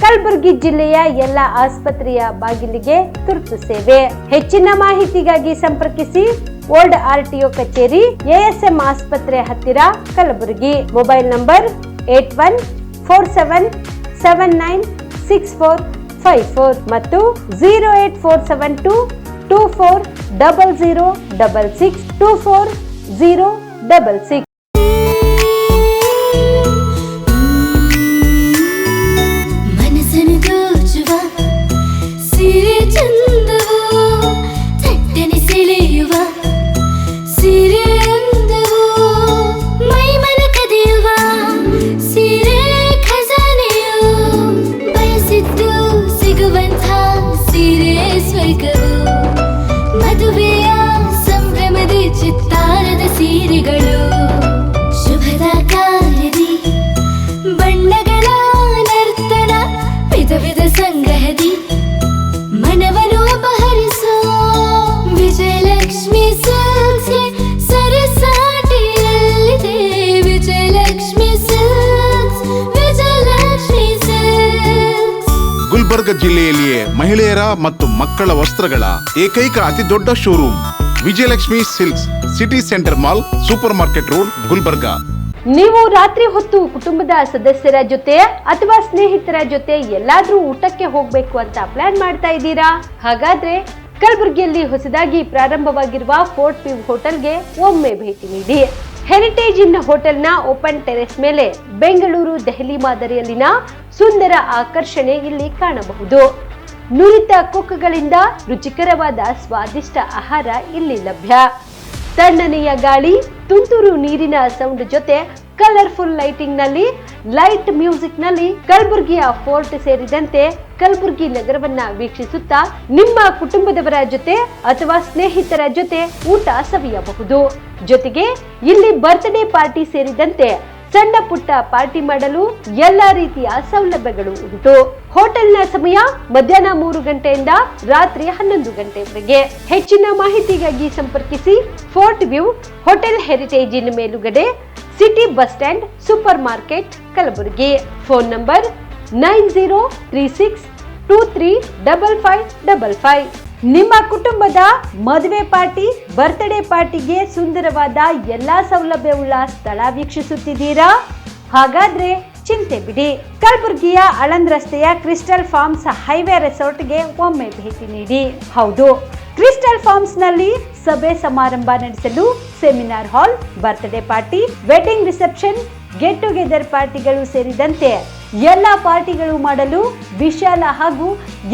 ಕಲಬುರಗಿ ಜಿಲ್ಲೆಯ ಎಲ್ಲ ಆಸ್ಪತ್ರೆಯ ಬಾಗಿಲಿಗೆ ತುರ್ತು ಸೇವೆ. ಹೆಚ್ಚಿನ ಮಾಹಿತಿಗಾಗಿ ಸಂಪರ್ಕಿಸಿ ಓಲ್ಡ್ ಆರ್ಟಿಒ ಕಚೇರಿ, ಎಎಸ್ಎಂ ಆಸ್ಪತ್ರೆ ಹತ್ತಿರ, ಕಲಬುರಗಿ. ಮೊಬೈಲ್ ನಂಬರ್ 8147796454 ಮತ್ತು 08472240066 240066. ಮದುವೆಯ ಸಂಭ್ರಮದ ಚಿತ್ತಾರದ ಸೀರೆಗಳು, ಶುಭದ ಕಾರ್ಯದಿ ಬಣ್ಣಗಳ ನರ್ತನ, ವಿಧ ವಿಧ ಸಂಗ್ರಹದಿ ಮನವನ್ನು ಅಪಹರಿಸೋ ವಿಜಯಲಕ್ಷ್ಮಿ ಸಿಲ್ಕ್ಸ್ ಸರಸಾಟಿಯಲ್ಲಿದೆ. Vijayalakshmi silks, Vijayalakshmi silks. ಗುಲ್ಬರ್ಗ ಜಿಲ್ಲೆಯಲ್ಲಿಯೇ ಮಹಿಳೆಯರ ಮತ್ತು ಮಕ್ಕಳ ವಸ್ತ್ರಗಳ ಏಕೈಕ ಅತಿ ದೊಡ್ಡ showroom Vijayalakshmi silks, city centre mall, super market road, Gulbarga. ನೀವು ರಾತ್ರಿ ಹೊತ್ತು ಕುಟುಂಬದ ಸದಸ್ಯರ ಜೊತೆ ಅಥವಾ ಸ್ನೇಹಿತರ ಜೊತೆ ಎಲ್ಲಾದ್ರೂ ಊಟಕ್ಕೆ ಹೋಗ್ಬೇಕು ಅಂತ ಪ್ಲಾನ್ ಮಾಡ್ತಾ ಇದ್ದೀರಾ? ಹಾಗಾದ್ರೆ ಕಲಬುರಗಿಯಲ್ಲಿ ಹೊಸದಾಗಿ ಪ್ರಾರಂಭವಾಗಿರುವ ಫೋರ್ಟ್ ವ್ಯೂ ಹೋಟೆಲ್ಗೆ ಒಮ್ಮೆ ಭೇಟಿ ನೀಡಿ. ಹೆರಿಟೇಜ್ ಇನ್ ಹೋಟೆಲ್ನ ಓಪನ್ ಟೆರೆಸ್ ಮೇಲೆ ಬೆಂಗಳೂರು, ದೆಹಲಿ ಮಾದರಿಯಲ್ಲಿನ ಸುಂದರ ಆಕರ್ಷಣೆ ಇಲ್ಲಿ ಕಾಣಬಹುದು. ನುರಿತ ಕುಕ್ಗಳಿಂದ ರುಚಿಕರವಾದ ಸ್ವಾದಿಷ್ಟ ಆಹಾರ ಇಲ್ಲಿ ಲಭ್ಯ. ತಣ್ಣನೆಯ ಗಾಳಿ, ತುಂತುರು ನೀರಿನ ಸೌಂಡ್ ಜೊತೆ ಕಲರ್ಫುಲ್ ಲೈಟಿಂಗ್ ನಲ್ಲಿ, ಲೈಟ್ ಮ್ಯೂಸಿಕ್ ನಲ್ಲಿ ಕಲಬುರಗಿಯ ಫೋರ್ಟ್ ಸೇರಿದಂತೆ ಕಲಬುರಗಿ ನಗರವನ್ನ ವೀಕ್ಷಿಸುತ್ತಾ ನಿಮ್ಮ ಕುಟುಂಬದವರ ಜೊತೆ ಅಥವಾ ಸ್ನೇಹಿತರ ಜೊತೆ ಊಟ ಸವಿಯಬಹುದು. ಜೊತೆಗೆ ಇಲ್ಲಿ ಬರ್ತ್ಡೇ ಪಾರ್ಟಿ ಸೇರಿದಂತೆ ಸಣ್ಣ ಪುಟ್ಟ ಪಾರ್ಟಿ ಮಾಡಲು ಎಲ್ಲಾ ರೀತಿಯ ಸೌಲಭ್ಯಗಳು ಉಂಟು. ಹೋಟೆಲ್ನ ಸಮಯ ಮಧ್ಯಾಹ್ನ 3 ಗಂಟೆಯಿಂದ ರಾತ್ರಿ 11 ಗಂಟೆವರೆಗೆ. ಹೆಚ್ಚಿನ ಮಾಹಿತಿಗಾಗಿ ಸಂಪರ್ಕಿಸಿ ಫೋರ್ಟ್ ವ್ಯೂ ಹೋಟೆಲ್, ಹೆರಿಟೇಜ್ ಇನ್ ಮೇಲುಗಡೆ, city bus stand, super market, Kalaburagi. Phone number 9036235555. ನಿಮ್ಮ ಕುಟುಂಬದ ಮದುವೆ ಪಾರ್ಟಿ, ಬರ್ತ್ಡೇ ಪಾರ್ಟಿಗೆ ಸುಂದರವಾದ ಎಲ್ಲಾ ಸೌಲಭ್ಯವುಳ್ಳ ಸ್ಥಳ ವೀಕ್ಷಿಸುತ್ತಿದ್ದೀರಾ? ಹಾಗಾದ್ರೆ ಚಿಂತೆ ಬಿಡಿ. ಕಲಬುರಗಿಯ ಆಳಂದ್ ರಸ್ತೆಯ ಕ್ರಿಸ್ಟಲ್ ಫಾರ್ಮ್ಸ್ ಹೈವೇ ರೆಸಾರ್ಟ್ಗೆ ಒಮ್ಮೆ ಭೇಟಿ ನೀಡಿ. ಹೌದು, ಕ್ರಿಸ್ಟಲ್ ಫಾರ್ಮ್ಸ್ ನಲ್ಲಿ ಸಭೆ ಸಮಾರಂಭ ನಡೆಸಲು seminar hall, birthday party, wedding reception, get together ಪಾರ್ಟಿಗಳು ಸೇರಿದಂತೆ ಎಲ್ಲ ಪಾರ್ಟಿಗಳು ಮಾಡಲು ವಿಶಾಲ ಹಾಗೂ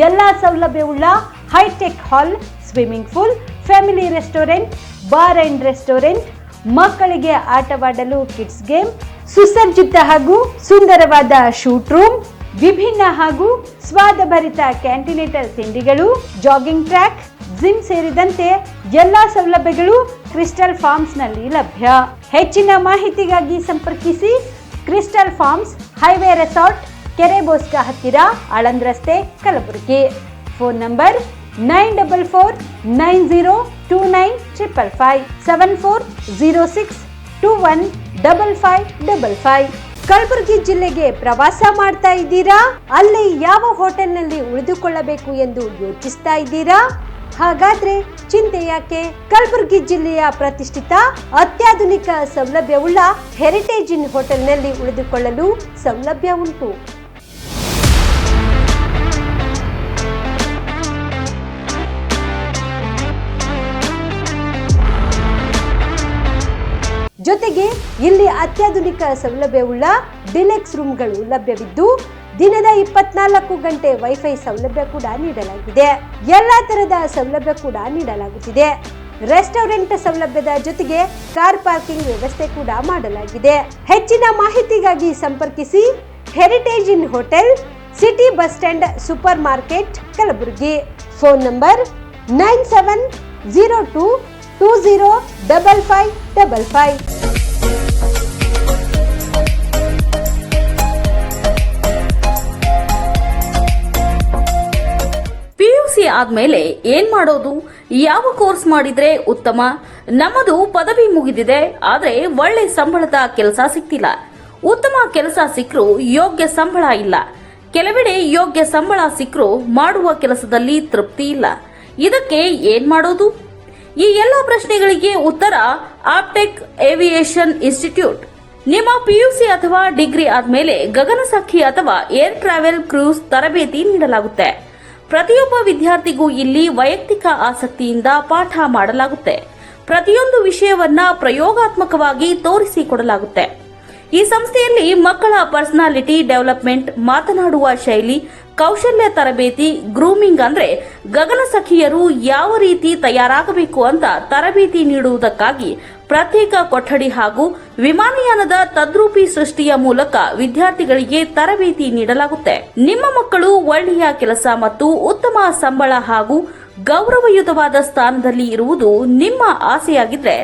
ಎಲ್ಲಾ ಸೌಲಭ್ಯವುಳ್ಳ hi-tech hall, swimming pool, family restaurant, bar and restaurant, ಮಕ್ಕಳಿಗೆ ಆಟವಾಡಲು ಕಿಡ್ಸ್ ಗೇಮ್, ಸುಸಜ್ಜಿತ ಹಾಗೂ ಸುಂದರವಾದ ಶೂಟ್ ರೂಮ್, ವಿಭಿನ್ನ ಹಾಗೂ ಸ್ವಾದಭರಿತ ಕ್ಯಾಂಟಿನೇಟರ್ ತಿಂಡಿಗಳು, ಜಾಗಿಂಗ್ ಟ್ರ್ಯಾಕ್, ಜಿಮ್ ಸೇರಿದಂತೆ ಎಲ್ಲಾ ಸೌಲಭ್ಯಗಳು ಕ್ರಿಸ್ಟಲ್ ಫಾರ್ಮ್ಸ್ ನಲ್ಲಿ ಲಭ್ಯ. ಹೆಚ್ಚಿನ ಮಾಹಿತಿಗಾಗಿ ಸಂಪರ್ಕಿಸಿ ಕ್ರಿಸ್ಟಲ್ ಫಾರ್ಮ್ಸ್, ಹೈವೇ ರೆಸಾರ್ಟ್, ಕೆರೆ ಬೋಸ್ಕ ಹತ್ತಿರ, ಆಳಂದ್ ರಸ್ತೆ, ಕಲಬುರಗಿ. Phone number 9490295555 7406215555. ಕಲಬುರಗಿ ಜಿಲ್ಲೆಗೆ ಪ್ರವಾಸ ಮಾಡ್ತಾ ಇದ್ದೀರಾ? ಅಲ್ಲಿ ಯಾವ ಹೋಟೆಲ್ನಲ್ಲಿ ಉಳಿದುಕೊಳ್ಳಬೇಕು ಎಂದು ಯೋಚಿಸ್ತಾ ಇದ್ದೀರಾ? ಹಾಗಾದ್ರೆ ಚಿಂತೆ ಯಾಕೆ? ಕಲಬುರಗಿ ಜಿಲ್ಲೆಯ ಪ್ರತಿಷ್ಠಿತ ಅತ್ಯಾಧುನಿಕ ಸೌಲಭ್ಯವುಳ್ಳ ಹೆರಿಟೇಜ್ ಇನ್ ಹೋಟೆಲ್ನಲ್ಲಿ ಉಳಿದುಕೊಳ್ಳಲು ಸೌಲಭ್ಯ ಉಂಟು. ಜೊತೆಗೆ ಇಲ್ಲಿ ಅತ್ಯಾಧುನಿಕ ಸೌಲಭ್ಯವುಳ್ಳ ಡಿಲೆಕ್ಸ್ ರೂಮ್ಗಳು ಲಭ್ಯವಿದ್ದು ದಿನದ 24 ಗಂಟೆ ವೈಫೈ ಸೌಲಭ್ಯ ಕೂಡ ನೀಡಲಾಗಿದೆ. ಎಲ್ಲಾ ತರಹದ ಸೌಲಭ್ಯ ಕೂಡ ನೀಡಲಾಗುತ್ತಿದೆ. ರೆಸ್ಟೋರೆಂಟ್ ಸೌಲಭ್ಯದ ಜೊತೆಗೆ ಕಾರ್ ಪಾರ್ಕಿಂಗ್ ವ್ಯವಸ್ಥೆ ಕೂಡ ಮಾಡಲಾಗಿದೆ. ಹೆಚ್ಚಿನ ಮಾಹಿತಿಗಾಗಿ ಸಂಪರ್ಕಿಸಿ heritage inn hotel, city bus stand, super market, Kalaburagi. Phone number 9702205555. PUC ಆದ್ಮೇಲೆ ಏನ್ ಮಾಡೋದು? ಯಾವ ಕೋರ್ಸ್ ಮಾಡಿದ್ರೆ ಉತ್ತಮ? ನಮ್ಮದು ಪದವಿ ಮುಗಿದಿದೆ, ಆದ್ರೆ ಒಳ್ಳೆ ಸಂಬಳದ ಕೆಲಸ ಸಿಗ್ತಿಲ್ಲ. ಉತ್ತಮ ಕೆಲಸ ಸಿಕ್ಕರೂ ಯೋಗ್ಯ ಸಂಬಳ ಇಲ್ಲ. ಕೆಲವೆಡೆ ಯೋಗ್ಯ ಸಂಬಳ ಸಿಕ್ಕರೂ ಮಾಡುವ ಕೆಲಸದಲ್ಲಿ ತೃಪ್ತಿ ಇಲ್ಲ. ಇದಕ್ಕೆ ಏನ್ ಮಾಡೋದು? ಈ ಎಲ್ಲ ಪ್ರಶ್ನೆಗಳಿಗೆ ಉತ್ತರ ಆಪ್ಟೆಕ್ ಏವಿಯೇಷನ್ ಇನ್ಸ್ಟಿಟ್ಯೂಟ್. ನಿಮ್ಮ PUC ಅಥವಾ ಡಿಗ್ರಿ ಆದ್ಮೇಲೆ ಗಗನಸಖಿ ಅಥವಾ ಏರ್ ಟ್ರಾವೆಲ್ ಕ್ರೂಸ್ ತರಬೇತಿ ನೀಡಲಾಗುತ್ತೆ. ಪ್ರತಿಯೊಬ್ಬ ವಿದ್ಯಾರ್ಥಿಗೂ ಇಲ್ಲಿ ವೈಯಕ್ತಿಕ ಆಸಕ್ತಿಯಿಂದ ಪಾಠ ಮಾಡಲಾಗುತ್ತೆ. ಪ್ರತಿಯೊಂದು ವಿಷಯವನ್ನ ಪ್ರಯೋಗಾತ್ಮಕವಾಗಿ ತೋರಿಸಿಕೊಡಲಾಗುತ್ತೆ. ಈ ಸಂಸ್ಥೆಯಲ್ಲಿ ಮಕ್ಕಳ ಪರ್ಸನಾಲಿಟಿ ಡೆವಲಪ್ಮೆಂಟ್, ಮಾತನಾಡುವ ಶೈಲಿ, ಕೌಶಲ್ಯ ತರಬೇತಿ, ಗ್ರೂಮಿಂಗ್ ಅಂದ್ರೆ ಗಗನಸಖಿಯರು ಯಾವ ರೀತಿ ತಯಾರಾಗಬೇಕು ಅಂತ ತರಬೇತಿ ನೀಡುವುದಕ್ಕಾಗಿ ಪ್ರತ್ಯೇಕ ಕೊಠಡಿ ಹಾಗೂ ವಿಮಾನಯಾನದ ತದ್ರೂಪಿ ಸೃಷ್ಟಿಯ ಮೂಲಕ ವಿದ್ಯಾರ್ಥಿಗಳಿಗೆ ತರಬೇತಿ ನೀಡಲಾಗುತ್ತೆ. ನಿಮ್ಮ ಮಕ್ಕಳು ಒಳ್ಳೆಯ ಕೆಲಸ ಮತ್ತು ಉತ್ತಮ ಸಂಬಳ ಹಾಗೂ ಗೌರವಯುತವಾದ ಸ್ಥಾನದಲ್ಲಿ ಇರುವುದು ನಿಮ್ಮ ಆಸೆಯಾಗಿದ್ರೆ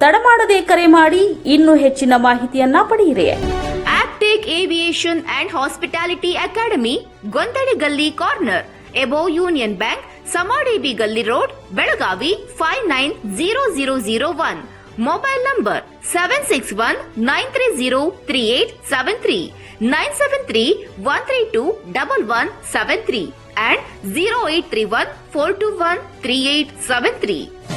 ತಡಮಾಡದೆ ಕರೆ ಮಾಡಿ ಇನ್ನೂ ಹೆಚ್ಚಿನ ಮಾಹಿತಿಯನ್ನ ಪಡೆಯಿರಿ. Aptech aviation and hospitality academy, Gondali ಗಲ್ಲಿ corner, above union bank, Samadevi ಗಲ್ಲಿ road, Belagavi 590001. Mobile number 7619303873, 973-132-1173 and 0831-421-3873.